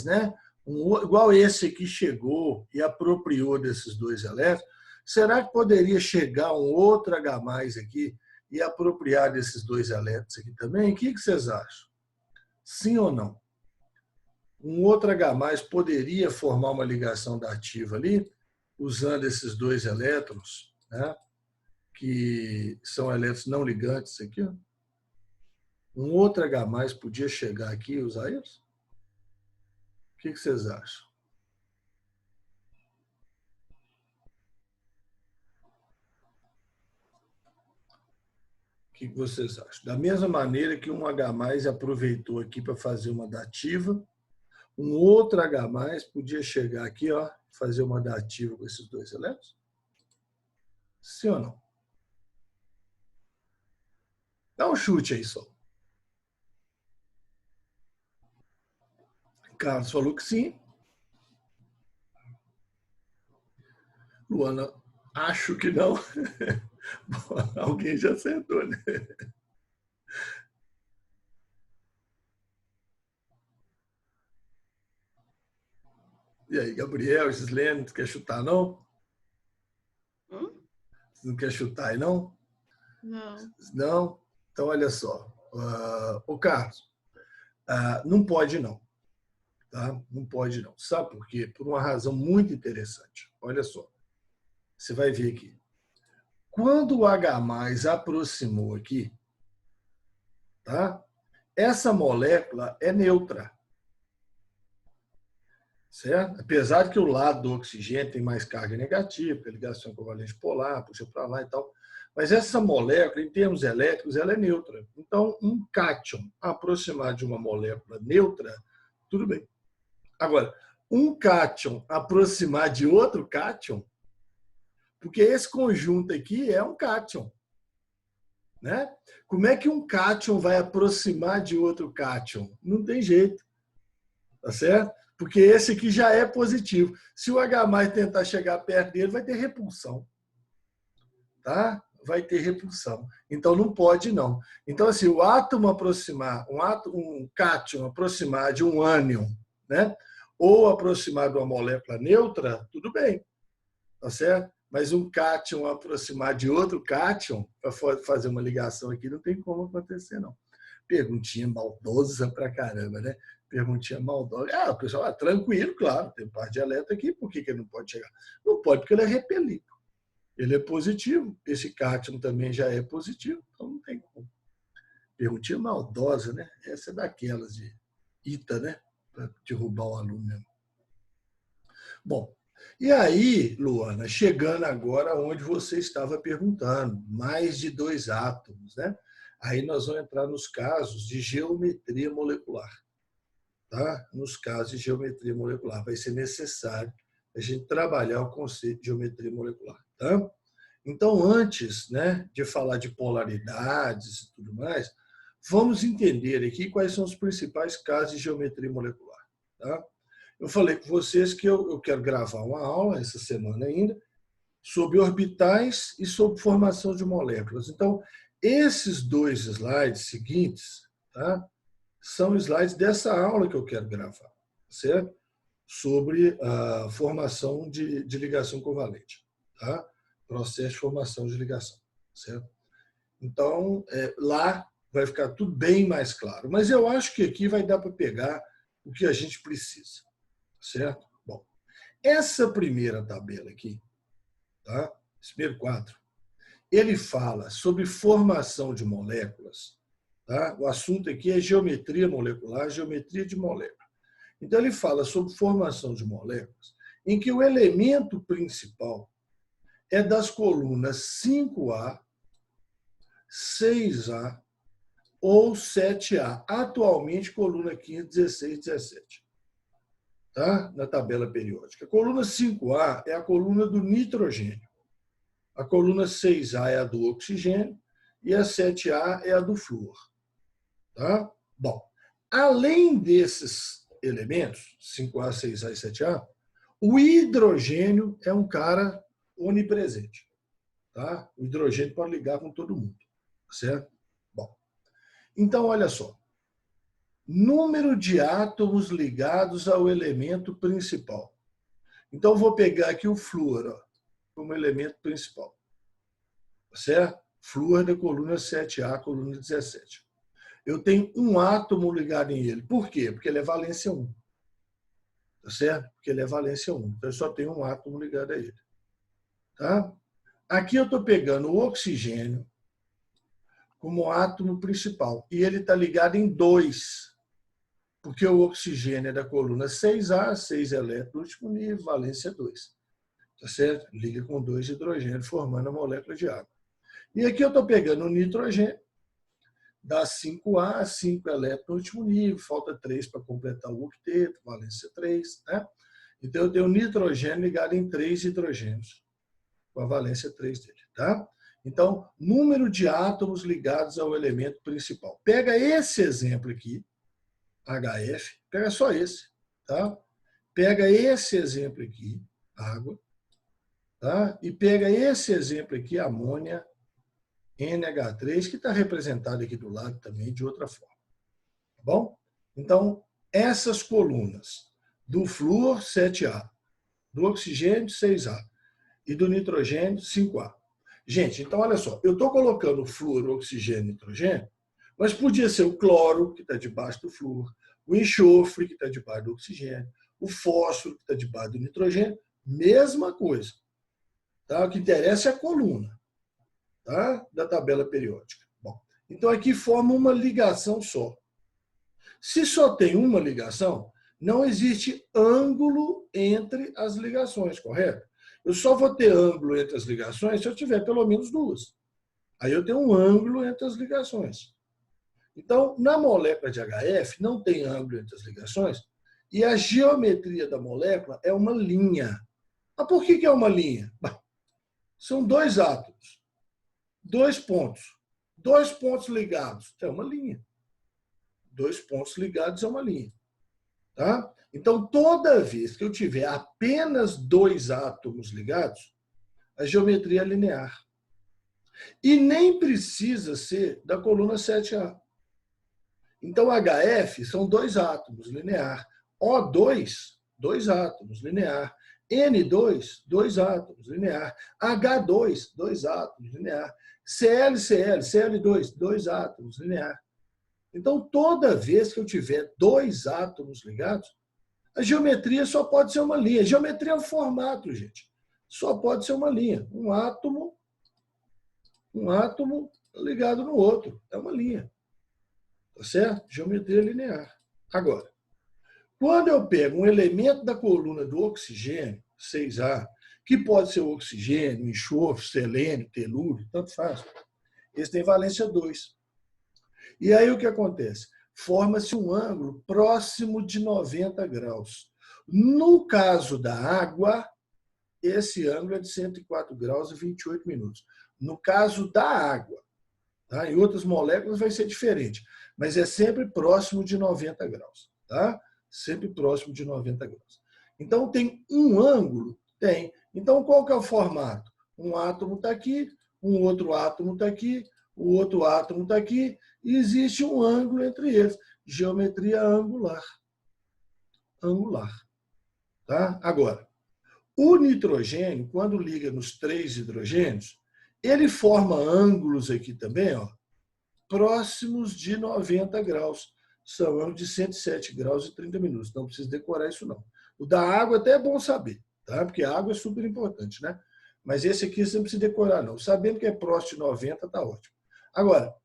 né? Igual esse aqui chegou e apropriou desses 2 elétrons? Será que poderia chegar um outro H+ aqui e apropriar desses 2 elétrons aqui também? O que vocês acham? Sim ou não? Um outro H+ poderia formar uma ligação dativa ali, usando esses 2 elétrons, né? Que são elétrons não ligantes aqui. Ó. Um outro H+ podia chegar aqui e usar isso? O que vocês acham? O que vocês acham? Da mesma maneira que um H+ aproveitou aqui para fazer uma dativa, um outro H+ podia chegar aqui, ó, fazer uma dativa com esses 2 elétrons? Sim ou não? Dá um chute aí só. Carlos falou que sim. Luana, acho que não. Alguém já acertou, né? E aí, Gabriel, Gislene, tu quer chutar, não? Você não quer chutar aí, não? Não. Não? Então, olha só. O Carlos, não pode não. Tá? Não pode não. Sabe por quê? Por uma razão muito interessante. Olha só. Você vai ver aqui. Quando o H+ aproximou aqui, tá? Essa molécula é neutra. certo? Apesar de que o lado do oxigênio tem mais carga negativa, porque a ligação covalente polar, puxa para lá e tal. Mas essa molécula, em termos elétricos, ela é neutra. Então, um cátion aproximar de uma molécula neutra, tudo bem. Agora, um cátion aproximar de outro cátion, porque esse conjunto aqui é um cátion, né? Como é que um cátion vai aproximar de outro cátion? Não tem jeito, tá certo? Porque esse aqui já é positivo. Se o H+ tentar chegar perto dele, vai ter repulsão, tá? Vai ter repulsão. Então não pode não. Então assim, o átomo aproximar, um cátion aproximar de um ânion, né? Ou aproximar de uma molécula neutra, tudo bem, tá certo? Mas um cátion aproximar de outro cátion para fazer uma ligação aqui não tem como acontecer não. Perguntinha maldosa pra caramba, né? Perguntinha maldosa. Ah, o pessoal, tranquilo, claro, tem par de elétron aqui, por que ele não pode chegar? Não pode, porque ele é repelido. Ele é positivo, esse cátion também já é positivo, então não tem como. Perguntinha maldosa, né? Essa é daquelas de ITA, né? Para derrubar o aluno mesmo. Bom, e aí, Luana, chegando agora onde você estava perguntando, mais de 2 átomos, né? Aí nós vamos entrar nos casos de geometria molecular. Tá? Nos casos de geometria molecular, vai ser necessário a gente trabalhar o conceito de geometria molecular. Tá? Então, antes, né, de falar de polaridades e tudo mais, vamos entender aqui quais são os principais casos de geometria molecular. Tá? Eu falei com vocês que eu quero gravar uma aula essa semana ainda sobre orbitais e sobre formação de moléculas. Então, esses 2 slides seguintes, tá, são slides dessa aula que eu quero gravar, certo? Sobre a formação de ligação covalente, tá? Processo de formação de ligação, certo? Então, lá vai ficar tudo bem mais claro. Mas eu acho que aqui vai dar para pegar o que a gente precisa, certo? Bom, essa primeira tabela aqui, tá? Esse primeiro quadro, ele fala sobre formação de moléculas. Tá? O assunto aqui é geometria molecular, geometria de molécula. Então, ele fala sobre formação de moléculas, em que o elemento principal é das colunas 5A, 6A ou 7A. Atualmente, coluna 15, 16, 17. Tá? Na tabela periódica. A coluna 5A é a coluna do nitrogênio. A coluna 6A é a do oxigênio e a 7A é a do flúor. Tá? Bom, além desses elementos, 5A, 6A e 7A, o hidrogênio é um cara onipresente. Tá? O hidrogênio pode ligar com todo mundo. Certo? Bom, então, olha só. Número de átomos ligados ao elemento principal. Então, vou pegar aqui o flúor, ó, como elemento principal. Certo? Flúor da coluna 7A, coluna 17. Eu tenho um átomo ligado em ele. Por quê? Porque ele é valência 1. Tá certo? Porque ele é valência 1. Então, eu só tenho um átomo ligado a ele. Tá? Aqui eu estou pegando o oxigênio como átomo principal. E ele está ligado em 2. Porque o oxigênio é da coluna 6A, 6 elétrons, último nível, valência 2. Tá certo? Liga com 2 hidrogênios, formando a molécula de água. E aqui eu estou pegando o nitrogênio, dá 5A, 5 elétrons, último nível, falta 3 para completar o octeto, valência 3. Né? Então, eu tenho o nitrogênio ligado em 3 hidrogênios, com a valência 3 dele. Tá? Então, número de átomos ligados ao elemento principal. Pega esse exemplo aqui, HF, pega só esse. Tá? Pega esse exemplo aqui, água. Tá? E pega esse exemplo aqui, amônia, NH3, que está representado aqui do lado também de outra forma. Tá bom? Então, essas colunas do flúor 7A, do oxigênio 6A e do nitrogênio 5A. Gente, então olha só, eu estou colocando o flúor, o oxigênio e o nitrogênio, mas podia ser o cloro, que está debaixo do flúor, o enxofre, que está debaixo do oxigênio, o fósforo, que está debaixo do nitrogênio, mesma coisa. Tá? O que interessa é a coluna. Tá? Da tabela periódica. Bom, então aqui forma uma ligação só. Se só tem uma ligação, não existe ângulo entre as ligações, correto? Eu só vou ter ângulo entre as ligações se eu tiver pelo menos duas. Aí eu tenho um ângulo entre as ligações. Então, na molécula de HF, não tem ângulo entre as ligações e a geometria da molécula é uma linha. Mas por que é uma linha? São dois átomos, dois pontos ligados, é uma linha. Dois pontos ligados é uma linha. Tá? Então, toda vez que eu tiver apenas dois átomos ligados, a geometria é linear. E nem precisa ser da coluna 7A. Então, HF são dois átomos, linear. O2, dois átomos, linear. N2, dois átomos, linear. H2, dois átomos, linear. ClCl, Cl2, dois átomos, linear. Então, toda vez que eu tiver dois átomos ligados, a geometria só pode ser uma linha. A geometria é um formato, gente. Só pode ser uma linha. Um átomo ligado no outro. É uma linha. Tá certo? Geometria linear. Agora, quando eu pego um elemento da coluna do oxigênio, 6A, que pode ser oxigênio, enxofre, selênio, telúrio, tanto faz, esse tem valência 2. E aí o que acontece? Forma-se um ângulo próximo de 90 graus. No caso da água, esse ângulo é de 104 graus e 28 minutos. No caso da água, tá? Em outras moléculas vai ser diferente, mas é sempre próximo de 90 graus. Tá? Sempre próximo de 90 graus. Então, tem um ângulo? Tem. Então, qual que é o formato? Um átomo está aqui, um outro átomo está aqui, o outro átomo está aqui, e existe um ângulo entre eles. Geometria angular. Angular. Tá? Agora, o nitrogênio, quando liga nos 3 hidrogênios, ele forma ângulos aqui também, ó, próximos de 90 graus. São ângulos de 107 graus e 30 minutos. Não precisa decorar isso, não. O da água até é bom saber, tá? Porque a água é super importante, né? Mas esse aqui você não precisa decorar, não. Sabendo que é próximo de 90, tá ótimo. Agora,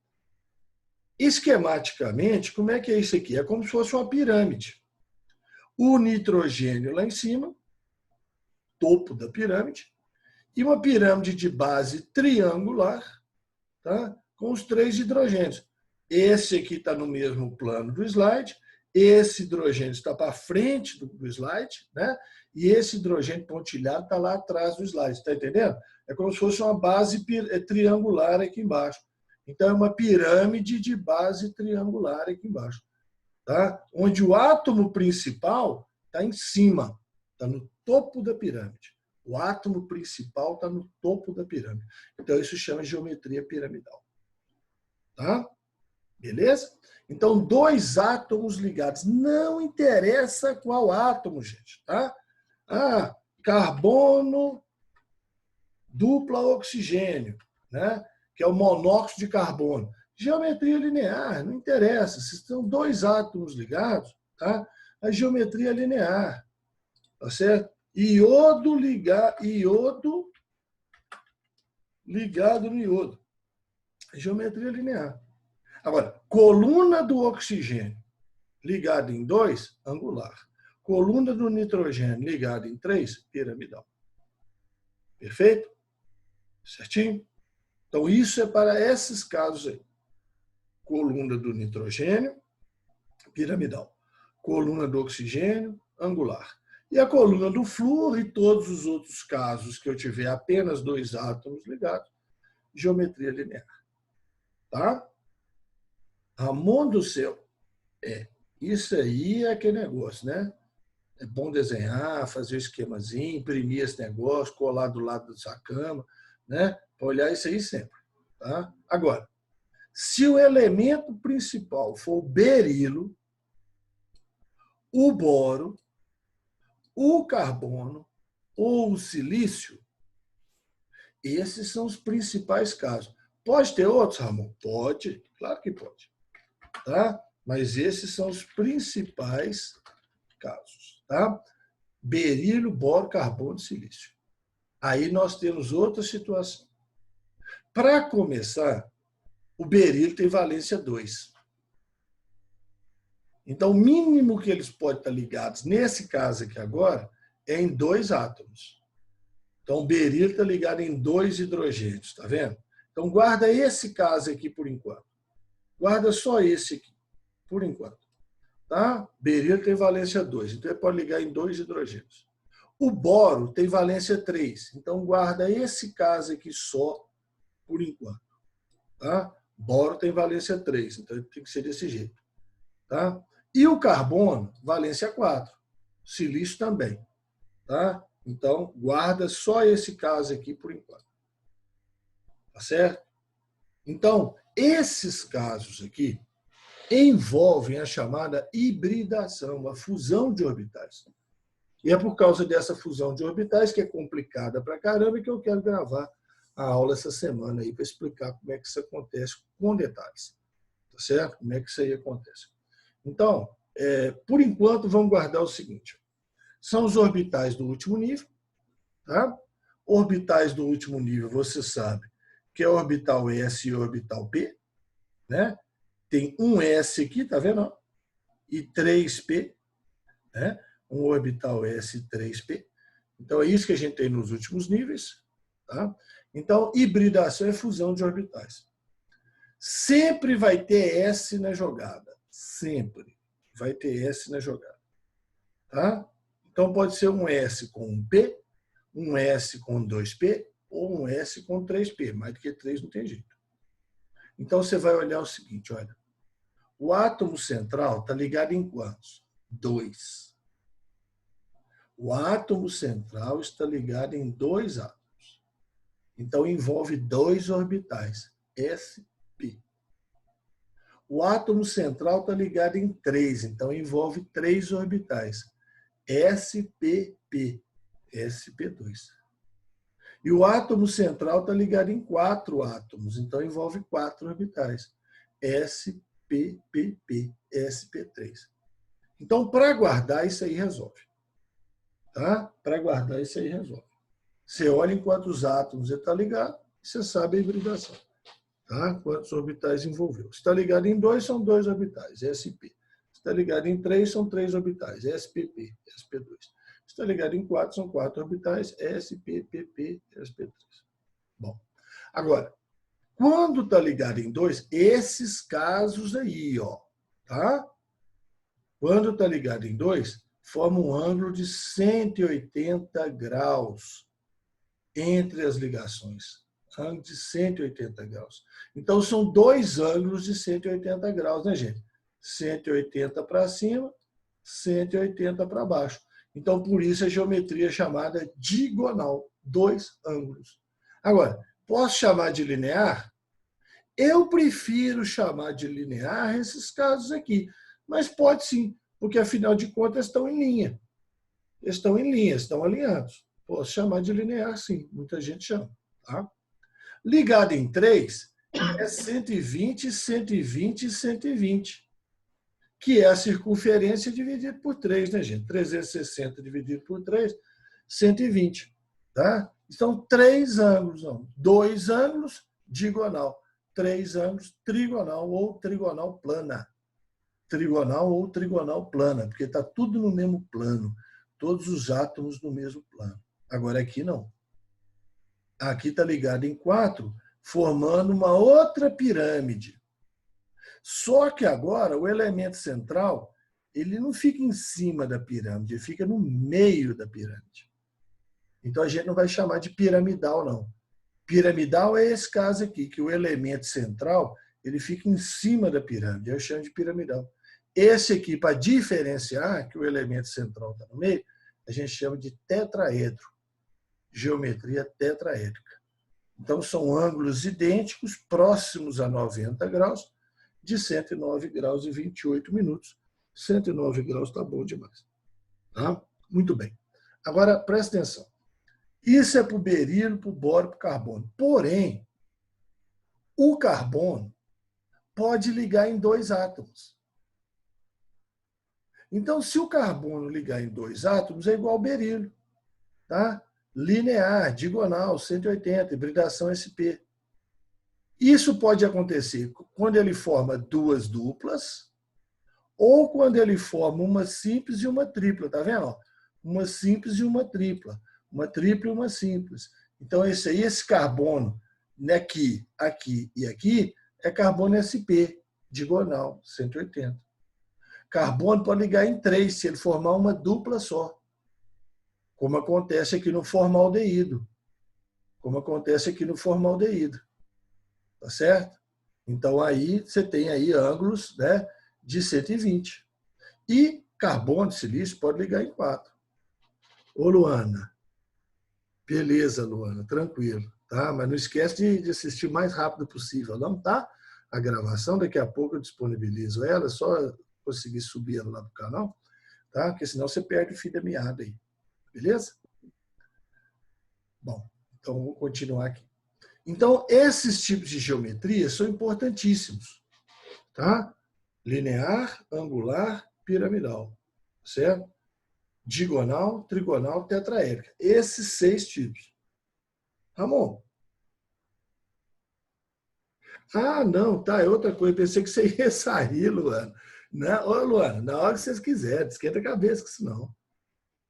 esquematicamente, como é que é isso aqui? É como se fosse uma pirâmide. O nitrogênio lá em cima, topo da pirâmide, e uma pirâmide de base triangular, tá? Com os 3 hidrogênios. Esse aqui está no mesmo plano do slide, esse hidrogênio está para frente do slide, né? E esse hidrogênio pontilhado está lá atrás do slide, está entendendo? É como se fosse uma base triangular aqui embaixo. Então, é uma pirâmide de base triangular aqui embaixo, tá? Onde o átomo principal está em cima, está no topo da pirâmide. O átomo principal está no topo da pirâmide. Então, isso chama geometria piramidal. Tá? Beleza? Então, 2 átomos ligados. Não interessa qual átomo, gente. Tá? Ah, carbono dupla oxigênio, né? Que é o monóxido de carbono. Geometria linear, não interessa. Se são 2 átomos ligados, tá? A geometria linear. Tá certo? Iodo ligado no iodo. Geometria linear. Agora, coluna do oxigênio ligada em 2, angular. Coluna do nitrogênio ligada em 3, piramidal. Perfeito? Certinho? Então, isso é para esses casos aí. Coluna do nitrogênio, piramidal. Coluna do oxigênio, angular. E a coluna do flúor e todos os outros casos que eu tiver apenas 2 átomos ligados, geometria linear. Tá? Ramon do céu. Isso aí é aquele negócio, né? É bom desenhar, fazer o esquemazinho, imprimir esse negócio, colar do lado da sua cama, né? Para olhar isso aí sempre. Tá? Agora, se o elemento principal for o berilo, o boro, o carbono ou o silício, esses são os principais casos. Pode ter outros, Ramon? Pode, claro que pode. Tá? Mas esses são os principais casos. Tá? Berilo, boro, carbono e silício. Aí nós temos outra situação. Para começar, o berilo tem valência 2. Então, o mínimo que eles podem estar ligados, nesse caso aqui agora, é em 2 átomos. Então, o berilo está ligado em 2 hidrogênios, está vendo? Então, guarda esse caso aqui por enquanto. Guarda só esse aqui, por enquanto. Tá? Berilo tem valência 2, então ele pode ligar em 2 hidrogênios. O boro tem valência 3, então guarda esse caso aqui só por enquanto. Tá? Boro tem valência 3, então tem que ser desse jeito. Tá? E o carbono, valência 4. Silício também. Tá? Então, guarda só esse caso aqui por enquanto. Tá certo? Então, esses casos aqui envolvem a chamada hibridação, a fusão de orbitais. E é por causa dessa fusão de orbitais, que é complicada pra caramba, que eu quero gravar a aula essa semana aí para explicar como é que isso acontece com detalhes. Tá certo? Como é que isso aí acontece. Então, por enquanto, vamos guardar o seguinte. São os orbitais do último nível. Tá? Orbitais do último nível, você sabe que é orbital S e orbital P. Né? Tem um S aqui, tá vendo? E 3P. Né? Um orbital S e 3P. Então, é isso que a gente tem nos últimos níveis. Tá? Então, hibridação é fusão de orbitais. Sempre vai ter S na jogada. Sempre vai ter S na jogada. Tá? Então, pode ser um S com um P, um S com 2P ou um S com 3P. Mais do que 3 não tem jeito. Então, você vai olhar o seguinte, olha. O átomo central está ligado em quantos? 2. O átomo central está ligado em 2 átomos. Então, envolve 2 orbitais, sp. O átomo central está ligado em 3, então envolve 3 orbitais, spp, sp2. E o átomo central está ligado em 4 átomos, então envolve 4 orbitais, spp, sp3. Então, para guardar, isso aí resolve. Tá? Para guardar, isso aí resolve. Você olha em quantos átomos ele está ligado, você sabe a hibridação. Tá? Quantos orbitais envolveu. Se está ligado em 2, são 2 orbitais, sp. Se está ligado em 3, são 3 orbitais, spp, sp2. Se está ligado em 4, são 4 orbitais, spp, sp3. Bom, agora, quando está ligado em 2, esses casos aí, ó, tá? Quando está ligado em 2, forma um ângulo de 180 graus entre as ligações. Ângulo de 180 graus. Então, são 2 ângulos de 180 graus, né, gente? 180 para cima, 180 para baixo. Então, por isso a geometria é chamada digonal, 2 ângulos. Agora, posso chamar de linear? Eu prefiro chamar de linear esses casos aqui, mas pode sim, porque afinal de contas estão em linha. Eles estão em linha, estão alinhados. Posso chamar de linear, sim, muita gente chama. Tá? Ligado em 3 é 120, 120 e 120, que é a circunferência dividida por 3, né, gente? 360 dividido por 3, 120. Tá? Então, 3 ângulos, não. 2 ângulos, digonal. 3 ângulos, trigonal ou trigonal plana. Trigonal ou trigonal plana, porque está tudo no mesmo plano. Todos os átomos no mesmo plano. Agora, aqui não. Aqui está ligado em 4, formando uma outra pirâmide. Só que agora o elemento central ele não fica em cima da pirâmide, ele fica no meio da pirâmide. Então a gente não vai chamar de piramidal, não. Piramidal é esse caso aqui, que o elemento central ele fica em cima da pirâmide, eu chamo de piramidal. Esse aqui, para diferenciar que o elemento central está no meio, a gente chama de tetraedro. Geometria tetraédrica. Então, são ângulos idênticos, próximos a 90 graus, de 109 graus e 28 minutos. 109 graus está bom demais. Tá? Muito bem. Agora, presta atenção. Isso é para o berilo, para o boro, para o carbono. Porém, o carbono pode ligar em 2 átomos. Então, se o carbono ligar em 2 átomos, é igual ao berilo. Tá? Linear, digonal, 180, hibridação SP. Isso pode acontecer quando ele forma 2 duplas ou quando ele forma uma simples e uma tripla, tá vendo? Uma simples e uma tripla e uma simples. Então, esse carbono aqui, aqui e aqui é carbono sp, digonal, 180. Carbono pode ligar em 3, se ele formar uma dupla só, como acontece aqui no formaldeído. Tá certo? Então, aí você tem aí ângulos, né, de 120. E carbono de silício pode ligar em 4. Ô, Luana. Beleza, Luana, tranquilo. Tá? Mas não esquece de assistir o mais rápido possível, não, tá? A gravação, daqui a pouco eu disponibilizo ela, é só conseguir subir ela lá do canal, tá? Porque senão você perde o fio da meada aí. Beleza? Bom, então vou continuar aqui. Então, esses tipos de geometria são importantíssimos, tá? Linear, angular, piramidal, certo? Digonal, trigonal, tetraédrica. Esses 6 tipos. Ramon. Ah, não, tá, é outra coisa. Pensei que você ia sair, Luana. Não, ô, Luana, na hora que vocês quiserem, esquenta a cabeça com isso não.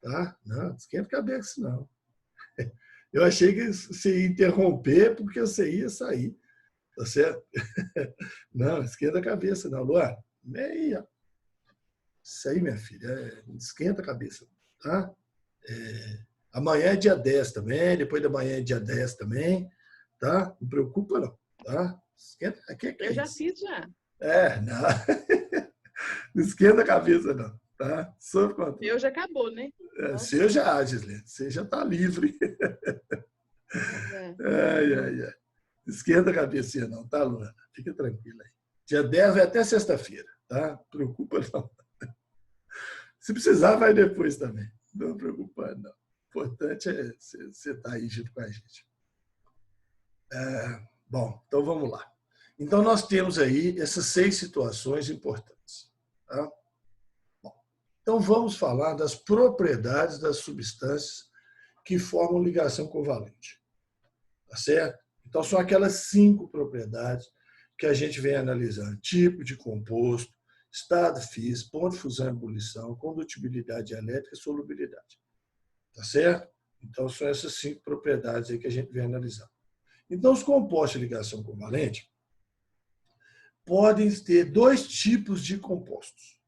Tá? Não, esquenta a cabeça com isso não. Eu achei que você ia interromper porque você ia sair. Tá certo? Não, esquenta a cabeça não, Luana. Meia. Isso aí, minha filha, esquenta a cabeça, tá? Amanhã é dia 10 também, depois da manhã é dia 10 também, tá? Não preocupa não, tá? Esquenta, Eu já fiz já. Não. Não esquenta a cabeça não, tá? Sob controle. Meu já acabou, né? Você já, Gislene, você já está livre. Ai. Esquenta a cabecinha não, tá, Luana? Fica tranquila aí. Dia 10 vai até sexta-feira, tá? Não preocupa não. Se precisar, vai depois também. Não preocupa não. O importante é você estar aí junto com a gente. Bom, então vamos lá. Então, nós temos aí essas 6 situações importantes. Tá? Bom, então, vamos falar das propriedades das substâncias que formam ligação covalente. Tá certo? Então, são aquelas 5 propriedades que a gente vem analisando. Tipo de composto, estado físico, ponto de fusão e ebulição, condutibilidade elétrica e solubilidade. Tá certo? Então, são essas 5 propriedades aí que a gente vem analisando. Então, os compostos de ligação covalente podem ter 2 tipos de compostos.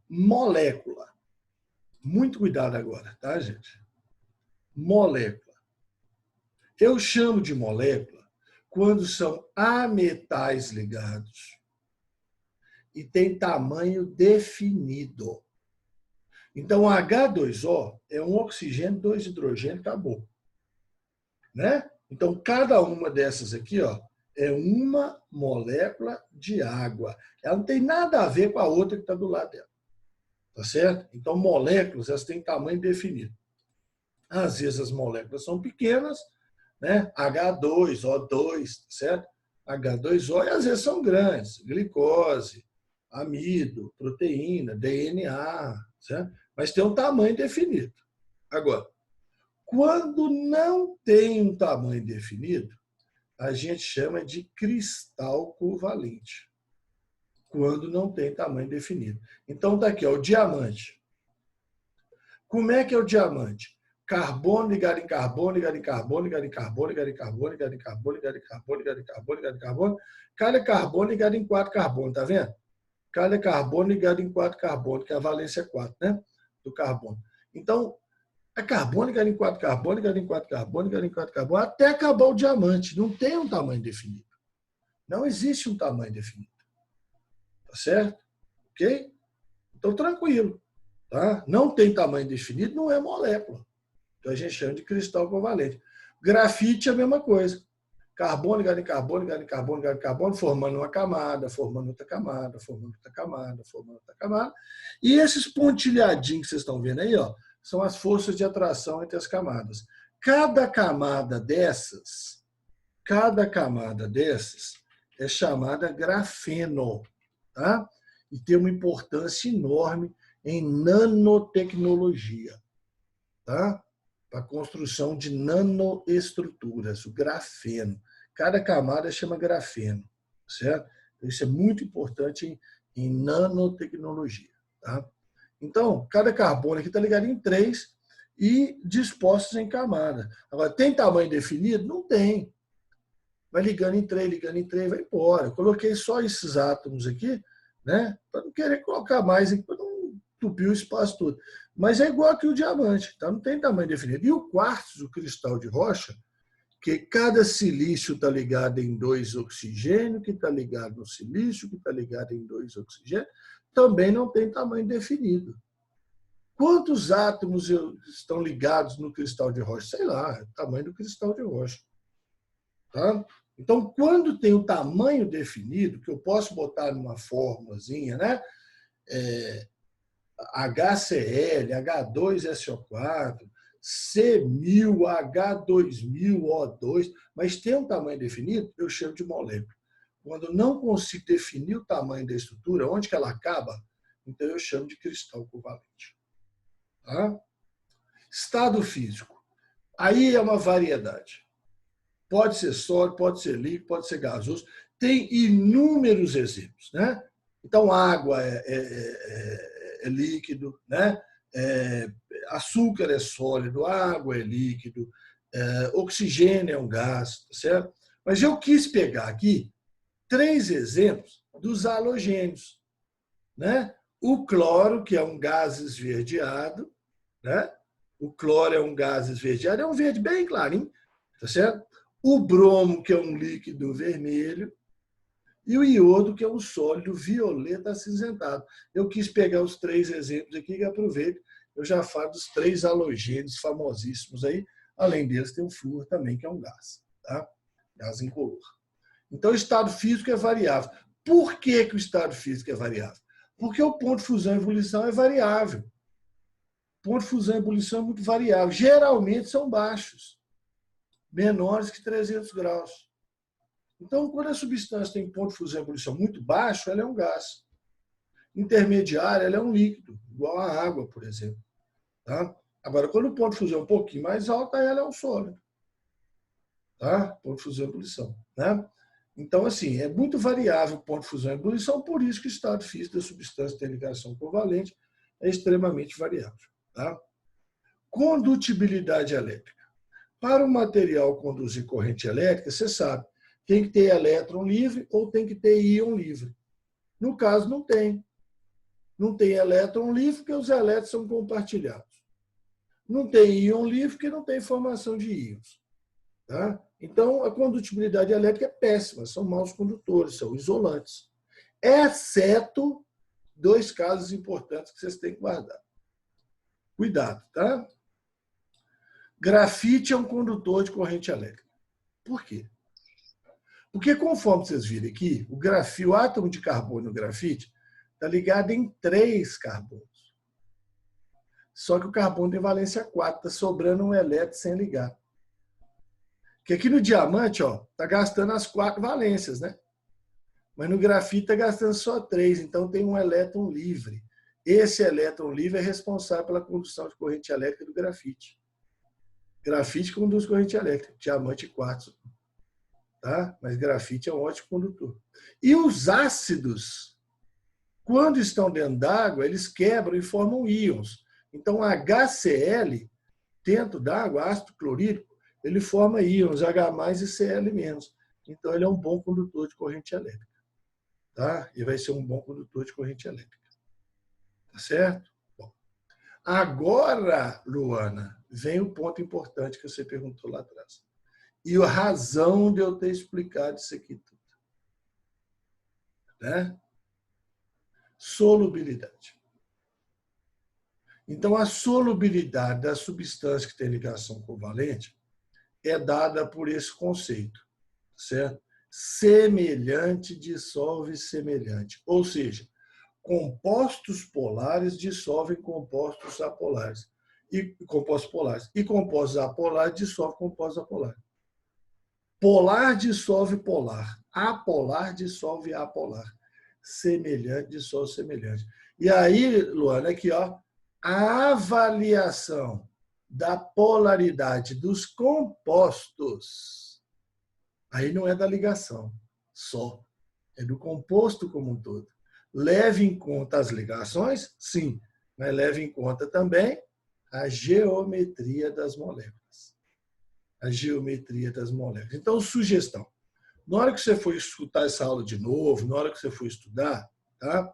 Molécula. Muito cuidado agora, tá, gente? Molécula. Eu chamo de molécula quando são ametais ligados e tem tamanho definido. Então, H2O é um oxigênio, 2 hidrogênio, acabou. Né? Então, cada uma dessas aqui, ó, é uma molécula de água. Ela não tem nada a ver com a outra que está do lado dela. Tá certo? Então, moléculas, elas têm tamanho definido. Às vezes, as moléculas são pequenas, né? H2O2, certo? H2O, e às vezes são grandes. Glicose, amido, proteína, DNA, certo? Mas tem um tamanho definido. Agora, quando não tem um tamanho definido, a gente chama de cristal covalente. Quando não tem tamanho definido. Então, está aqui, ó, o diamante. Como é que é o diamante? Carbono ligado em carbono, ligado em carbono, ligado em carbono, ligado em carbono, ligado em carbono, ligado em carbono, ligado em carbono, ligado em carbono. Cada carbono ligado em 4 carbonos, tá vendo? Cada carbono ligado em 4 carbonos, que a valência é 4, né? Do carbono. Então, é carbono ligado em 4 carbono, ligado em 4 carbono, ligado em 4 carbono, até acabar o diamante. Não tem um tamanho definido. Não existe um tamanho definido. Tá certo? Ok? Então, tranquilo. Tá? Não tem tamanho definido, não é molécula. Então, a gente chama de cristal covalente. Grafite é a mesma coisa. Carbono ligado em carbono, ligado em carbono, ligado em carbono, formando uma camada, formando outra camada, formando outra camada, formando outra camada. E esses pontilhadinhos que vocês estão vendo aí, ó, são as forças de atração entre as camadas. Cada camada dessas é chamada grafeno, tá? E tem uma importância enorme em nanotecnologia, tá? Para a construção de nanoestruturas, o grafeno. Cada camada chama grafeno, certo? Isso é muito importante em nanotecnologia. Tá? Então, cada carbono aqui está ligado em 3 e dispostos em camada. Agora, tem tamanho definido? Não tem. Vai ligando em 3, vai embora. Eu coloquei só esses átomos aqui, né, para não querer colocar mais, para não entupir o espaço todo. Mas é igual que o diamante, tá? Não tem tamanho definido. E o quartzo, o cristal de rocha, que cada silício está ligado em 2 oxigênios, que está ligado no silício, que está ligado em 2 oxigênios, também não tem tamanho definido. Quantos átomos estão ligados no cristal de rocha? Sei lá, é o tamanho do cristal de rocha. Tá? Então, quando tem o tamanho definido, que eu posso botar numa fórmulazinha, né? HCl, H2SO4, C1000, H2000O2, mas tem um tamanho definido, eu chamo de molécula. Quando eu não consigo definir o tamanho da estrutura, onde que ela acaba, então eu chamo de cristal covalente. Tá? Estado físico. Aí é uma variedade. Pode ser sólido, pode ser líquido, pode ser gasoso. Tem inúmeros exemplos. Né? Então, água é líquido, né? Açúcar é sólido, água é líquido, oxigênio é um gás, certo? Mas eu quis pegar aqui 3 exemplos dos halogênios. Né? O cloro, que é um gás esverdeado, né? O cloro é um gás esverdeado, é um verde bem clarinho, tá certo? O bromo, que é um líquido vermelho, e o iodo, que é um sólido violeta acinzentado. Eu quis pegar os 3 exemplos aqui e aproveito. Eu já falo dos 3 halogênios famosíssimos aí. Além deles, tem o flúor também, que é um gás. Tá? Gás incolor. Então, o estado físico é variável. Por que o estado físico é variável? Porque o ponto de fusão e ebulição é variável. O ponto de fusão e ebulição é muito variável. Geralmente são baixos, menores que 300 graus. Então, quando a substância tem ponto de fusão e ebulição muito baixo, ela é um gás. Intermediária, ela é um líquido, igual a água, por exemplo. Tá? Agora, quando o ponto de fusão é um pouquinho mais alto, ela é um sólido. Tá? Ponto de fusão e ebulição. Né? Então, assim, é muito variável o ponto de fusão e ebulição, por isso que o estado físico da substância tem ligação covalente é extremamente variável. Tá? Condutibilidade elétrica. Para o material conduzir corrente elétrica, você sabe, tem que ter elétron livre ou tem que ter íon livre. No caso, não tem. Não tem elétron livre porque os elétrons são compartilhados. Não tem íon livre porque não tem formação de íons. Tá? Então, a condutibilidade elétrica é péssima, são maus condutores, são isolantes. Exceto 2 casos importantes que vocês têm que guardar. Cuidado, tá? Grafite é um condutor de corrente elétrica. Por quê? Porque, conforme vocês viram aqui, o átomo de carbono no grafite está ligado em 3 carbonos. Só que o carbono tem valência 4, está sobrando um elétron sem ligar. Porque aqui no diamante está gastando as 4 valências, né? Mas no grafite está gastando só 3, então tem um elétron livre. Esse elétron livre é responsável pela condução de corrente elétrica do grafite. Grafite conduz corrente elétrica, diamante e quartzo. Tá? Mas grafite é um ótimo condutor. E os ácidos, quando estão dentro d'água, eles quebram e formam íons. Então, HCl, dentro d'água, ácido clorídrico, ele forma íons, H+, e Cl-. Então, ele é um bom condutor de corrente elétrica. Tá? E vai ser um bom condutor de corrente elétrica. Tá certo? Bom. Agora, Luana, vem o ponto importante que você perguntou lá atrás. E a razão de eu ter explicado isso aqui tudo. Né? Solubilidade. Então, a solubilidade da substância que tem ligação covalente é dada por esse conceito, certo? Semelhante dissolve semelhante. Ou seja, compostos polares dissolvem compostos apolares. E compostos polares. E compostos apolares dissolvem compostos apolares. Polar dissolve polar. Apolar dissolve apolar. Semelhante dissolve semelhante. E aí, Luana, aqui, ó, a avaliação da polaridade dos compostos, aí não é da ligação só, é do composto como um todo. Leve em conta as ligações, sim, mas leve em conta também a geometria das moléculas. A geometria das moléculas. Então, sugestão. Na hora que você for escutar essa aula de novo, na hora que você for estudar, tá?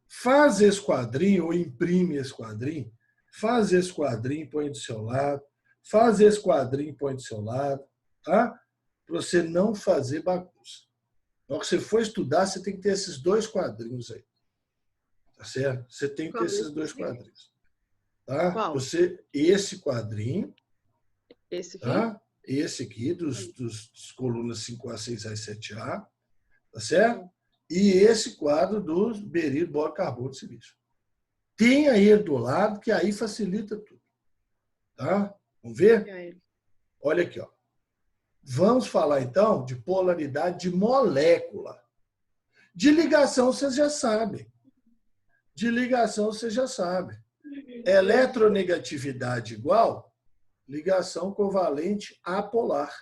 Faz esse quadrinho ou imprime esse quadrinho, faz esse quadrinho e põe do seu lado, faz esse quadrinho e põe do seu lado, tá? Para você não fazer bagunça. Na hora que você for estudar, você tem que ter esses dois quadrinhos aí. Tá certo? Você tem que ter esses dois quadrinhos. Tá? Qual? Esse quadrinho. Esse aqui? Tá? Esse aqui, dos colunas 5A, 6A e 7A. Tá certo? E esse quadro dos berílio, boro, carbono, silício. Tem aí do lado, que aí facilita tudo. Tá? Vamos ver? Olha aqui, ó. Vamos falar, então, de polaridade de molécula. De ligação, vocês já sabem. De ligação, vocês já sabem. Eletronegatividade igual ligação covalente apolar.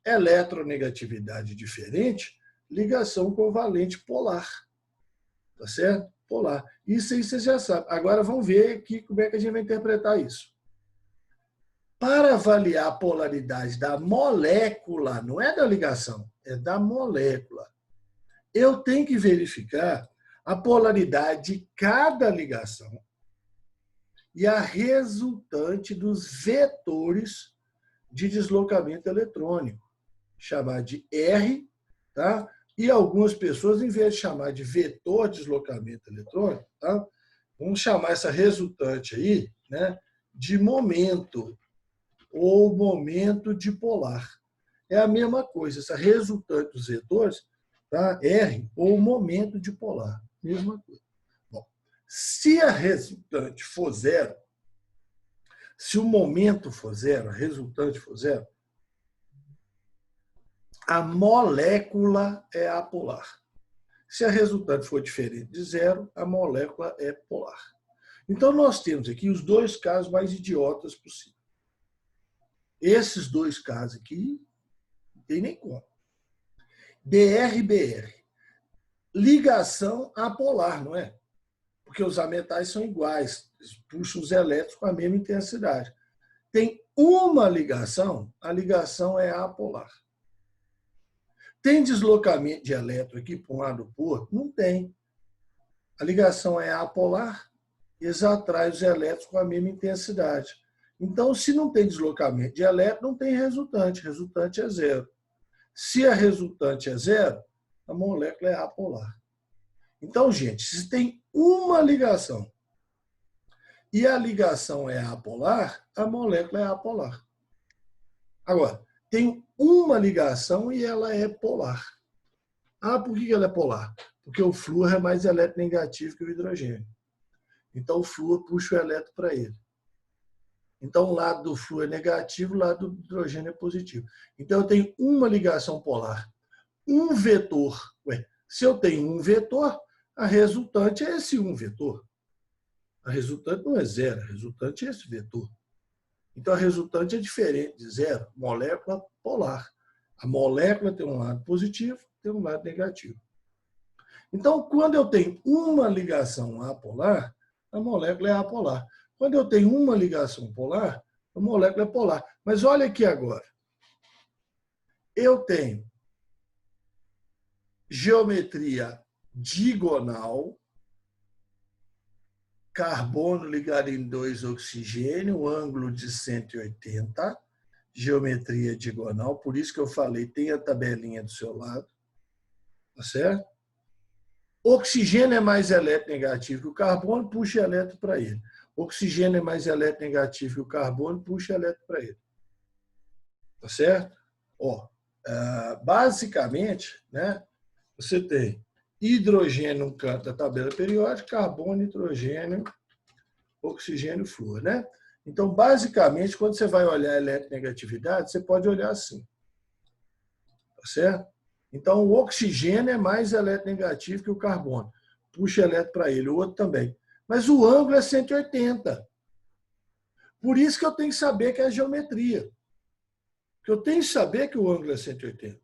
Eletronegatividade diferente, ligação covalente polar. Tá certo? Polar. Isso aí vocês já sabem. Agora vamos ver aqui como é que a gente vai interpretar isso. Para avaliar a polaridade da molécula, não é da ligação, é da molécula, eu tenho que verificar a polaridade de cada ligação e a resultante dos vetores de deslocamento eletrônico, chamar de R, tá? E algumas pessoas, em vez de chamar de vetor de deslocamento eletrônico, tá? Vamos chamar essa resultante aí, né, de momento, ou momento dipolar. É a mesma coisa, essa resultante dos vetores, tá? R, ou momento dipolar. Mesma coisa. Bom, se a resultante for zero, se o momento for zero, a resultante for zero, a molécula é apolar. Se a resultante for diferente de zero, a molécula é polar. Então, nós temos aqui os dois casos mais idiotas possíveis. Esses dois casos aqui, não tem nem como. BR-BR. Ligação apolar, não é? Porque os ametais são iguais, puxam os elétrons com a mesma intensidade. Tem uma ligação, a ligação é apolar. Tem deslocamento de elétron aqui para um lado do outro? Não tem. A ligação é apolar, eles atraem os elétrons com a mesma intensidade. Então, se não tem deslocamento de elétron, não tem resultante. Resultante é zero. Se a resultante é zero, a molécula é apolar. Então, gente, se tem uma ligação e a ligação é apolar, a molécula é apolar. Agora, tem uma ligação e ela é polar. Ah, por que ela é polar? Porque o flúor é mais eletronegativo que o hidrogênio. Então, o flúor puxa o elétron para ele. Então, o lado do flúor é negativo, o lado do hidrogênio é positivo. Então, eu tenho uma ligação polar. Um vetor. Ué, se eu tenho um vetor, a resultante é esse um vetor. A resultante não é zero, a resultante é esse vetor. Então, a resultante é diferente de zero. Molécula polar. A molécula tem um lado positivo, tem um lado negativo. Então, quando eu tenho uma ligação apolar, a molécula é apolar. Quando eu tenho uma ligação polar, a molécula é polar. Mas olha aqui agora. Eu tenho geometria digonal, carbono ligado em 2 oxigênio, ângulo de 180, geometria digonal, por isso que eu falei, tem a tabelinha do seu lado, tá certo? Oxigênio é mais eletronegativo que o carbono, puxa elétron para ele. Oxigênio é mais eletronegativo que o carbono, puxa elétron para ele. Tá certo? Ó, basicamente, né, você tem hidrogênio no canto da tabela periódica, carbono, nitrogênio, oxigênio, flúor, né? Então, basicamente, quando você vai olhar a eletronegatividade, você pode olhar assim. Tá certo? Então, o oxigênio é mais eletronegativo que o carbono. Puxa elétron para ele, o outro também. Mas o ângulo é 180. Por isso que eu tenho que saber que é a geometria. Porque eu tenho que saber que o ângulo é 180.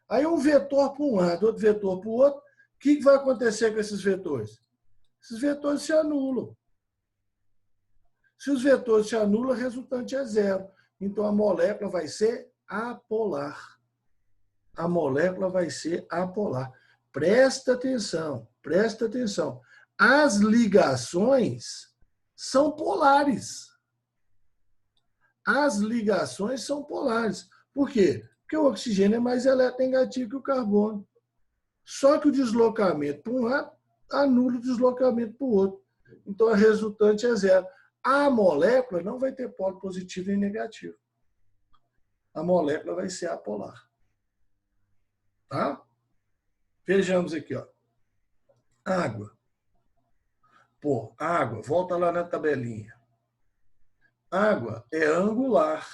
Aí um vetor para um lado, outro vetor para o outro, que vai acontecer com esses vetores? Esses vetores se anulam. Se os vetores se anulam, o resultante é zero. Então, a molécula vai ser apolar. A molécula vai ser apolar. Presta atenção, presta atenção. As ligações são polares. As ligações são polares. Por quê? Porque o oxigênio é mais eletronegativo que o carbono. Só que o deslocamento para um lado anula o deslocamento para o outro. Então, a resultante é zero. A molécula não vai ter polo positivo nem negativo. A molécula vai ser apolar. Tá? Vejamos aqui, ó. Água. Pô, água, volta lá na tabelinha. Água é angular.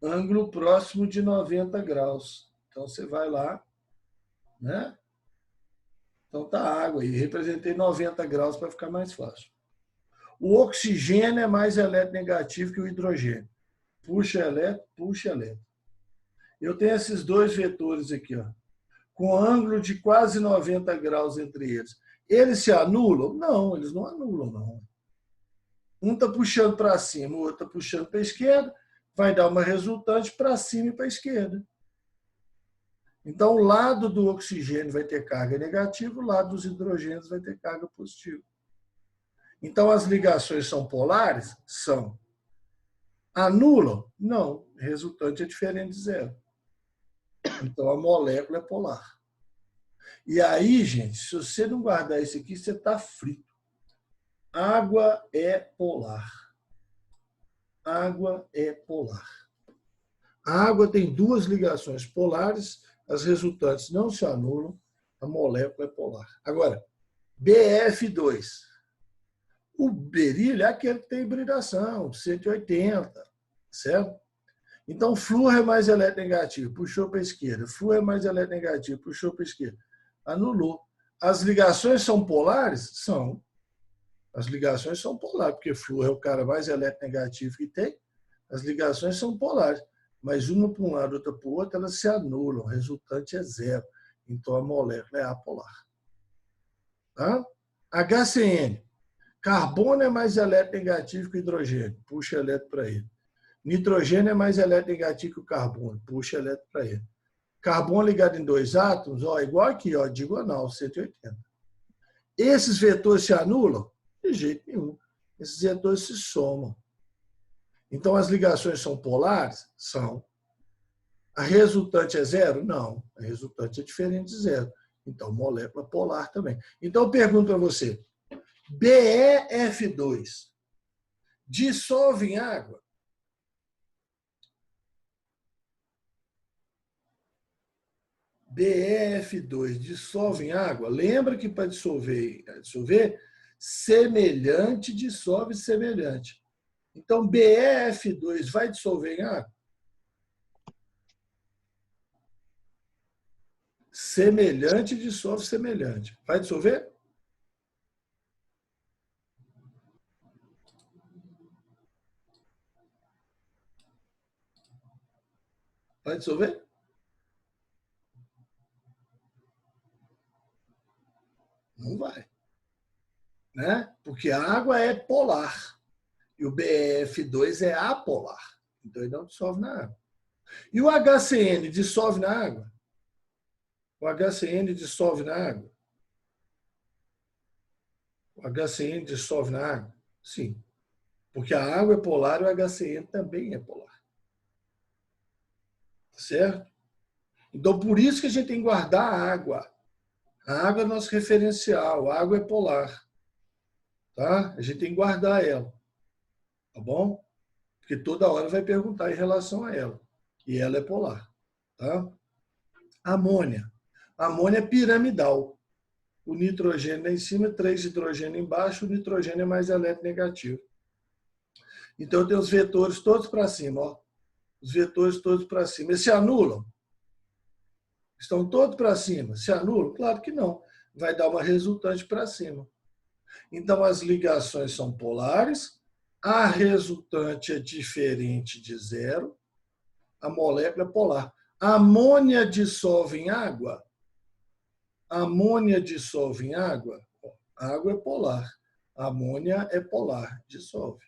Ângulo próximo de 90 graus. Então, você vai lá, né? Então, tá água aí. Representei 90 graus para ficar mais fácil. O oxigênio é mais eletronegativo que o hidrogênio. Puxa elétron, puxa elétron. Eu tenho esses dois vetores aqui, ó, com ângulo de quase 90 graus entre eles. Eles se anulam? Não, eles não anulam, não. Um está puxando para cima, o outro está puxando para a esquerda, vai dar uma resultante para cima e para a esquerda. Então, o lado do oxigênio vai ter carga negativa, o lado dos hidrogênios vai ter carga positiva. Então, as ligações são polares? São. Anulam? Não. O resultante é diferente de zero. Então, a molécula é polar. E aí, gente, se você não guardar isso aqui, você está frito. Água é polar. Água é polar. A água tem duas ligações polares, as resultantes não se anulam, a molécula é polar. Agora, BF2. O berílio é aquele que tem hibridação, 180, certo? Então, flúor é mais eletronegativo, puxou para a esquerda. Flúor é mais eletronegativo, puxou para a esquerda. Anulou. As ligações são polares? São. As ligações são polares, porque flúor é o cara mais eletronegativo que tem. As ligações são polares. Mas uma para um lado, outra para o outro, elas se anulam. O resultante é zero. Então, a molécula é apolar. Tá? HCN. Carbono é mais eletronegativo que o hidrogênio. Puxa elétron para ele. Nitrogênio é mais eletronegativo que o carbono. Puxa elétron para ele. Carbono ligado em dois átomos, ó, igual aqui, ó, diagonal, 180. Esses vetores se anulam? De jeito nenhum. Esses vetores se somam. Então, as ligações são polares? São. A resultante é zero? Não. A resultante é diferente de zero. Então, molécula polar também. Então, eu pergunto para você, BeF2 dissolve em água? BeF2 dissolve em água? Lembra que para dissolver, semelhante dissolve semelhante. Então, BeF2 vai dissolver em água? Semelhante dissolve semelhante. Vai dissolver? Vai dissolver? Não vai. Né? Porque a água é polar. E o BeF2 é apolar. Então, ele não dissolve na água. E o HCN dissolve na água? O HCN dissolve na água? O HCN dissolve na água? Sim. Porque a água é polar e o HCN também é polar. Certo? Então, por isso que a gente tem que guardar a água. A água é nosso referencial. A água é polar. Tá? A gente tem que guardar ela. Tá bom? Porque toda hora vai perguntar em relação a ela. E ela é polar. Tá? Amônia. A amônia é piramidal. O nitrogênio lá em cima, 3 hidrogênio embaixo, o nitrogênio é mais eletronegativo. Então, tem os vetores todos para cima. Ó. Os vetores todos para cima. Eles se anulam? Estão todos para cima. Se anulam? Claro que não. Vai dar uma resultante para cima. Então, as ligações são polares, a resultante é diferente de zero, a molécula é polar. A amônia dissolve em água? A amônia dissolve em água? A água é polar. A amônia é polar, dissolve.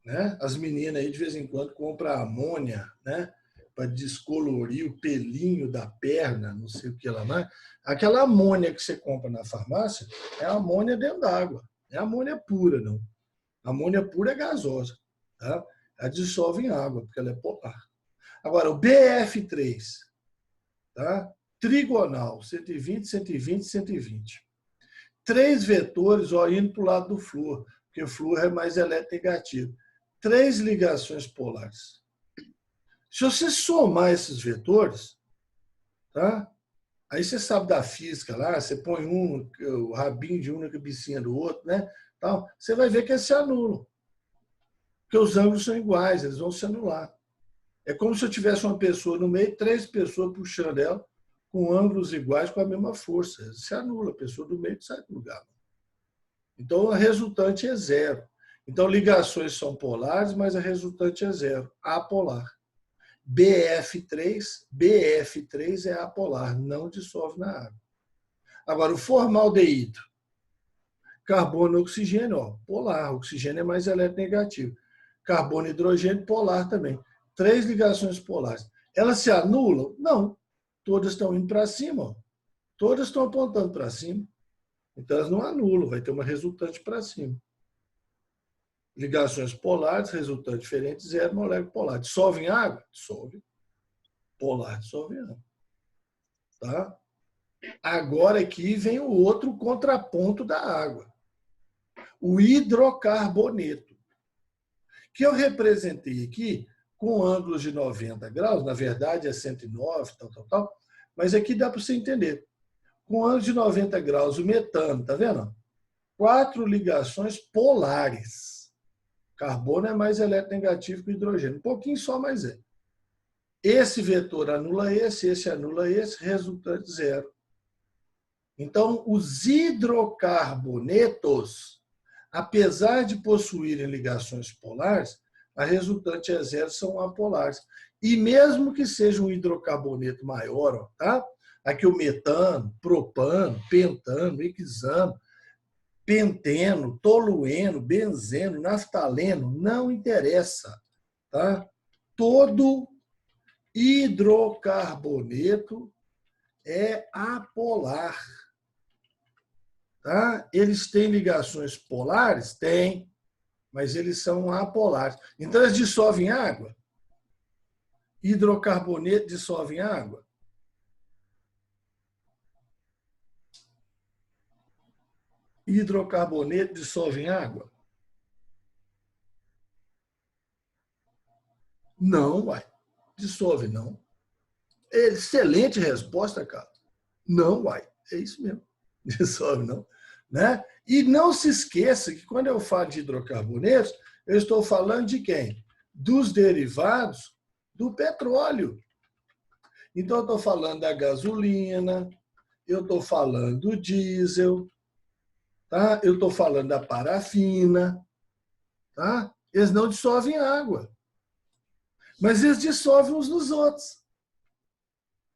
Né? As meninas aí, de vez em quando, compram amônia, né? Para descolorir o pelinho da perna, não sei o que lá mais. Aquela amônia que você compra na farmácia é amônia dentro d'água. Não é amônia pura, não. A amônia pura é gasosa. Tá? Ela dissolve em água, porque ela é polar. Agora, o BF3, tá? Trigonal, 120, 120, 120. 3 vetores ó, indo para o lado do flúor, porque o flúor é mais eletronegativo. 3 ligações polares. Se você somar esses vetores, tá? Aí você sabe da física lá, você põe o rabinho de um na cabecinha do outro, né? Então, você vai ver que eles se anulam. Porque os ângulos são iguais, eles vão se anular. É como se eu tivesse uma pessoa no meio, 3 pessoas puxando ela com ângulos iguais, com a mesma força. Se anula, a pessoa do meio sai do lugar. Então, a resultante é zero. Então, ligações são polares, mas a resultante é zero, apolar. BF3 é apolar, não dissolve na água. Agora, o formaldeído, carbono e oxigênio, ó, polar. O oxigênio é mais eletronegativo. Carbono e hidrogênio, polar também. 3 ligações polares. Elas se anulam? Não. Todas estão indo para cima. Ó. Todas estão apontando para cima. Então, elas não anulam. Vai ter uma resultante para cima. Ligações polares, resultante diferente, zero, molécula polar. Dissolve em água? Dissolve. Polar dissolve em água. Tá? Agora aqui vem o outro contraponto da água. O hidrocarboneto, que eu representei aqui com ângulos de 90 graus, na verdade é 109, tal, mas aqui dá para você entender. Com ângulos de 90 graus, o metano, tá vendo? 4 ligações polares. Carbono é mais eletronegativo que o hidrogênio, um pouquinho só, mas é. Esse vetor anula esse anula esse, resultante zero. Então, os hidrocarbonetos, apesar de possuírem ligações polares, a resultante é zero, são apolares. E mesmo que seja um hidrocarboneto maior, ó, tá? Aqui o metano, propano, pentano, hexano, penteno, tolueno, benzeno, naftaleno, não interessa. Tá? Todo hidrocarboneto é apolar. Tá? Eles têm ligações polares? Tem, mas eles são apolares. Então, eles dissolvem em água? Hidrocarboneto dissolve em água? Hidrocarboneto dissolve em água? Não, uai. Dissolve, não. Excelente resposta, cara. Não, uai. É isso mesmo. Dissolve, não. Né? E não se esqueça que quando eu falo de hidrocarbonetos, eu estou falando de quem? Dos derivados do petróleo. Então, eu estou falando da gasolina, eu estou falando do diesel, tá? Eu estou falando da parafina. Tá? Eles não dissolvem água. Mas eles dissolvem uns nos outros.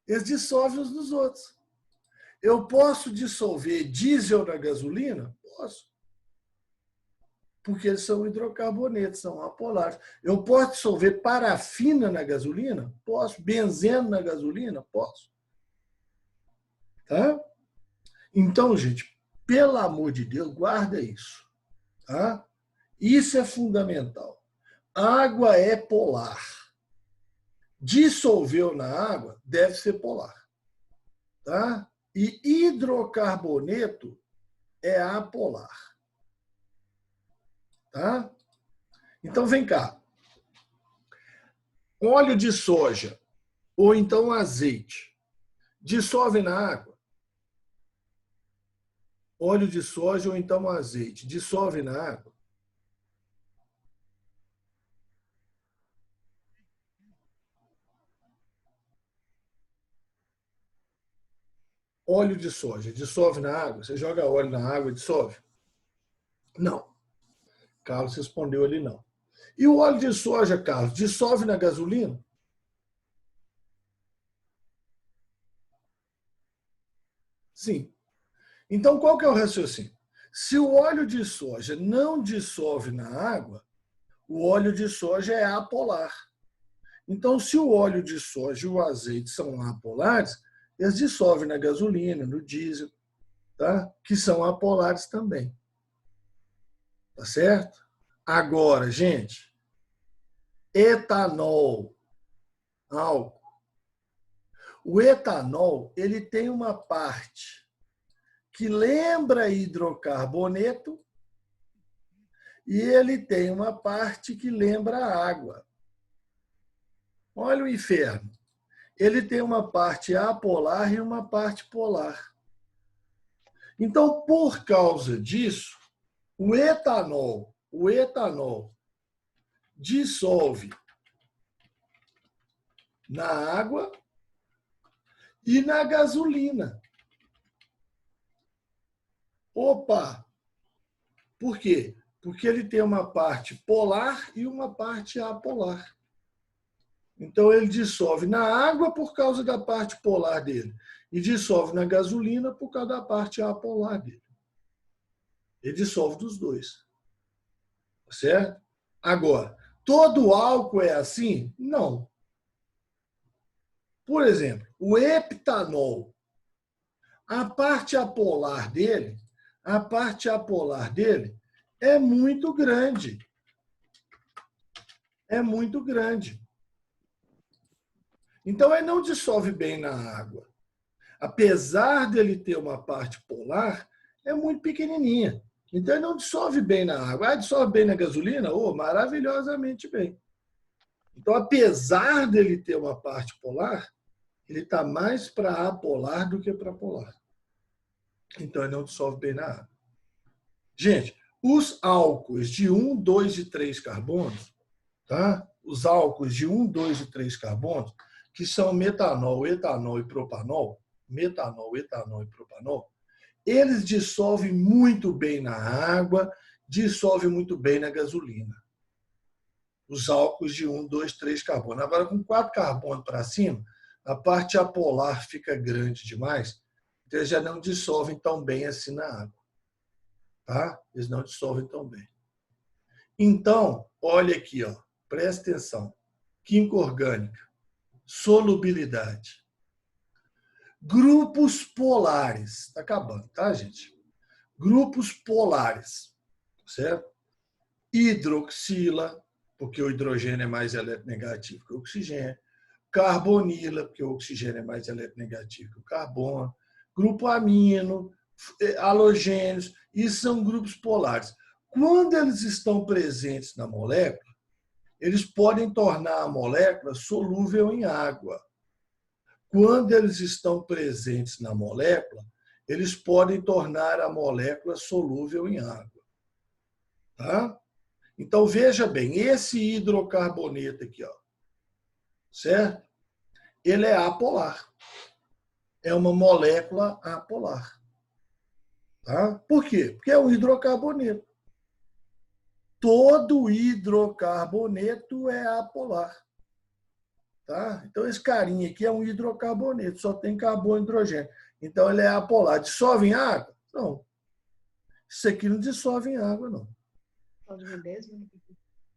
Eles dissolvem uns nos outros. Eu posso dissolver diesel na gasolina? Posso. Porque eles são hidrocarbonetos, são apolares. Eu posso dissolver parafina na gasolina? Posso. Benzeno na gasolina? Posso. Tá? Então, gente, pelo amor de Deus, guarda isso. Tá? Isso é fundamental. Água é polar. Dissolveu na água, deve ser polar. Tá? E hidrocarboneto é apolar. Tá? Então, vem cá. Óleo de soja ou então azeite dissolve na água? Óleo de soja ou então azeite dissolve na água? Óleo de soja dissolve na água? Você joga óleo na água e dissolve? Não. Carlos respondeu ali não. E o óleo de soja, Carlos, dissolve na gasolina? Sim. Então, qual que é o raciocínio? Se o óleo de soja não dissolve na água, o óleo de soja é apolar. Então, se o óleo de soja e o azeite são apolares, eles dissolvem na gasolina, no diesel, tá? Que são apolares também. Tá certo? Agora, gente, etanol, álcool. O etanol, ele tem uma parte que lembra hidrocarboneto e ele tem uma parte que lembra água. Olha o inferno. Ele tem uma parte apolar e uma parte polar. Então, por causa disso, o etanol dissolve na água e na gasolina. Opa! Por quê? Porque ele tem uma parte polar e uma parte apolar. Então, ele dissolve na água por causa da parte polar dele e dissolve na gasolina por causa da parte apolar dele. Ele dissolve dos dois. Certo? Agora, todo álcool é assim? Não. Por exemplo, o heptanol, a parte apolar dele é muito grande. É muito grande. Então, ele não dissolve bem na água. Apesar dele ter uma parte polar, é muito pequenininha. Então, ele não dissolve bem na água. Ah, dissolve bem na gasolina? Oh, maravilhosamente bem. Então, apesar dele ter uma parte polar, ele está mais para apolar do que para polar. Então, ele não dissolve bem na água. Gente, os álcoois de 1, 2 e 3 carbonos, tá? Os álcoois de 1, 2 e 3 carbonos, que são metanol, etanol e propanol, eles dissolvem muito bem na água, dissolvem muito bem na gasolina. Os álcoois de 1, 2, 3 carbonos. Agora, com 4 carbonos para cima, a parte apolar fica grande demais, então eles já não dissolvem tão bem assim na água. Tá? Eles não dissolvem tão bem. Então, olha aqui, ó, presta atenção. Química orgânica, solubilidade. Grupos polares. Está acabando, tá, gente? Grupos polares, certo? Hidroxila, porque o hidrogênio é mais eletronegativo que o oxigênio. Carbonila, porque o oxigênio é mais eletronegativo que o carbono. Grupo amino, halogênios, isso são grupos polares. Quando eles estão presentes na molécula, eles podem tornar a molécula solúvel em água. Quando eles estão presentes na molécula, eles podem tornar a molécula solúvel em água. Tá? Então, veja bem, esse hidrocarboneto aqui, ó, certo? Ele é apolar. É uma molécula apolar. Tá? Por quê? Porque é um hidrocarboneto. Todo hidrocarboneto é apolar. Tá? Então, esse carinha aqui é um hidrocarboneto, só tem carbono e hidrogênio. Então, ele é apolar. Dissolve em água? Não. Isso aqui não dissolve em água, não.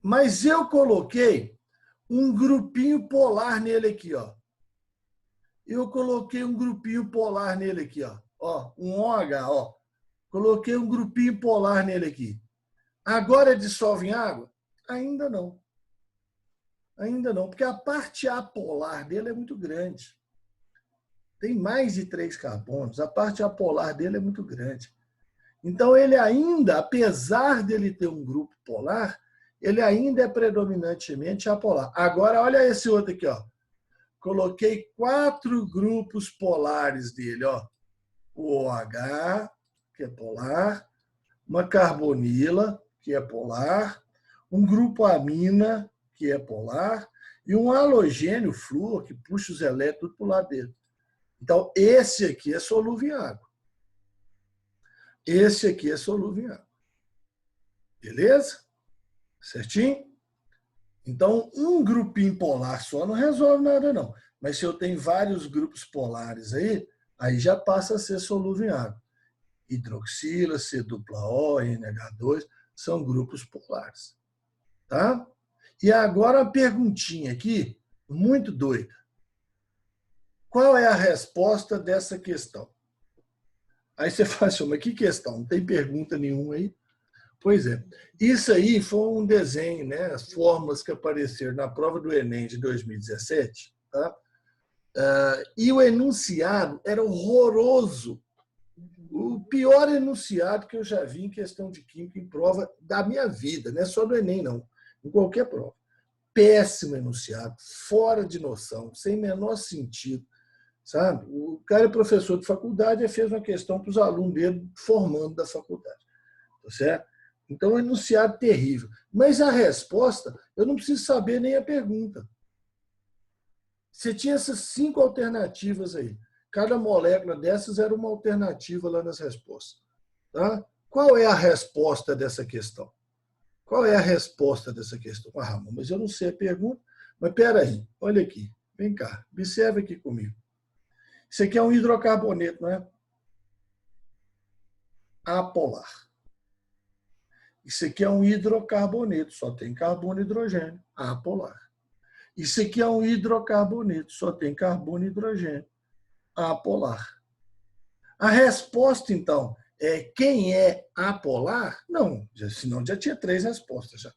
Mas eu coloquei um grupinho polar nele aqui, ó. Eu coloquei um grupinho polar nele aqui, ó. Ó, um OH, ó. Coloquei um grupinho polar nele aqui. Agora dissolve em água? Ainda não. Ainda não, porque a parte apolar dele é muito grande. Tem mais de 3 carbonos. A parte apolar dele é muito grande. Então, ele ainda, apesar dele ter um grupo polar, ele ainda é predominantemente apolar. Agora, olha esse outro aqui, ó. Coloquei 4 grupos polares dele, ó. O OH, que é polar, uma carbonila, que é polar, um grupo amina, que é polar, e um halogênio flúor, que puxa os elétrons para o lado dele. Então, esse aqui é solúvel em água. Esse aqui é solúvel em água. Beleza? Certinho? Então, um grupinho polar só não resolve nada, não. Mas se eu tenho vários grupos polares aí, Aí já passa a ser solúvel em água. Hidroxila, C-O, NH2, são grupos polares. Tá? E agora uma perguntinha aqui, muito doida. Qual é a resposta dessa questão? Aí você fala assim, mas que questão? Não tem pergunta nenhuma aí? Pois é. Isso aí foi um desenho, né? As fórmulas que apareceram na prova do Enem de 2017. Tá? E o enunciado era horroroso. O pior enunciado que eu já vi em questão de química em prova da minha vida, não é só do Enem, não. Em qualquer prova. Péssimo enunciado, fora de noção, sem menor sentido. Sabe? O cara é professor de faculdade e fez uma questão para os alunos dele formando da faculdade. Tá certo? Então, um enunciado terrível. Mas a resposta, eu não preciso saber nem a pergunta. Você tinha essas 5 alternativas aí. Cada molécula dessas era uma alternativa lá nas respostas. Tá? Qual é a resposta dessa questão? Qual é a resposta dessa questão? Ah, Ramon, mas eu não sei a pergunta. Mas espera aí, olha aqui. Vem cá, observa aqui comigo. Isso aqui é um hidrocarboneto, não é? Apolar. Isso aqui é um hidrocarboneto, só tem carbono e hidrogênio. Apolar. Isso aqui é um hidrocarboneto, só tem carbono e hidrogênio. Apolar. A resposta, então, é quem é apolar? Não, senão já tinha 3 respostas já.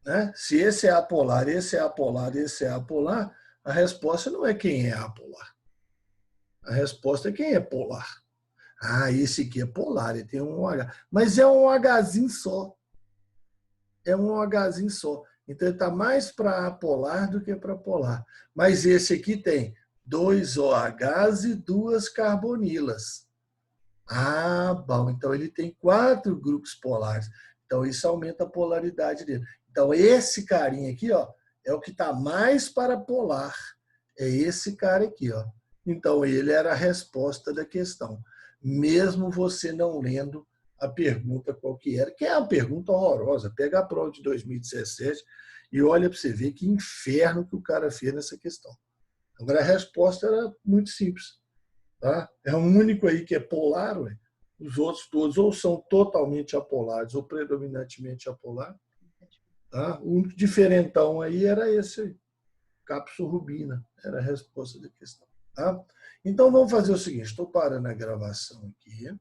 Né? Se esse é apolar, esse é apolar, esse é apolar, a resposta não é quem é apolar. A resposta é quem é polar. Ah, esse aqui é polar, ele tem um H. Mas é um Hzinho só. É um Hzinho só. Então, ele está mais para apolar do que para polar. Mas esse aqui tem 2 OHs e 2 carbonilas. Ah, bom. Então, ele tem 4 grupos polares. Então, isso aumenta a polaridade dele. Então, esse carinha aqui, ó, é o que está mais para polar. É esse cara aqui, ó. Então, ele era a resposta da questão. Mesmo você não lendo a pergunta qual que era, que é uma pergunta horrorosa. Pega a prova de 2017 e olha para você ver que inferno que o cara fez nessa questão. Agora, a resposta era muito simples. Tá? É o único aí que é polar, ué. Os outros todos ou são totalmente apolares ou predominantemente apolares. Tá? O único diferentão aí era esse aí. Capsorubina era a resposta da questão. Tá? Então, vamos fazer o seguinte. Estou parando a gravação aqui.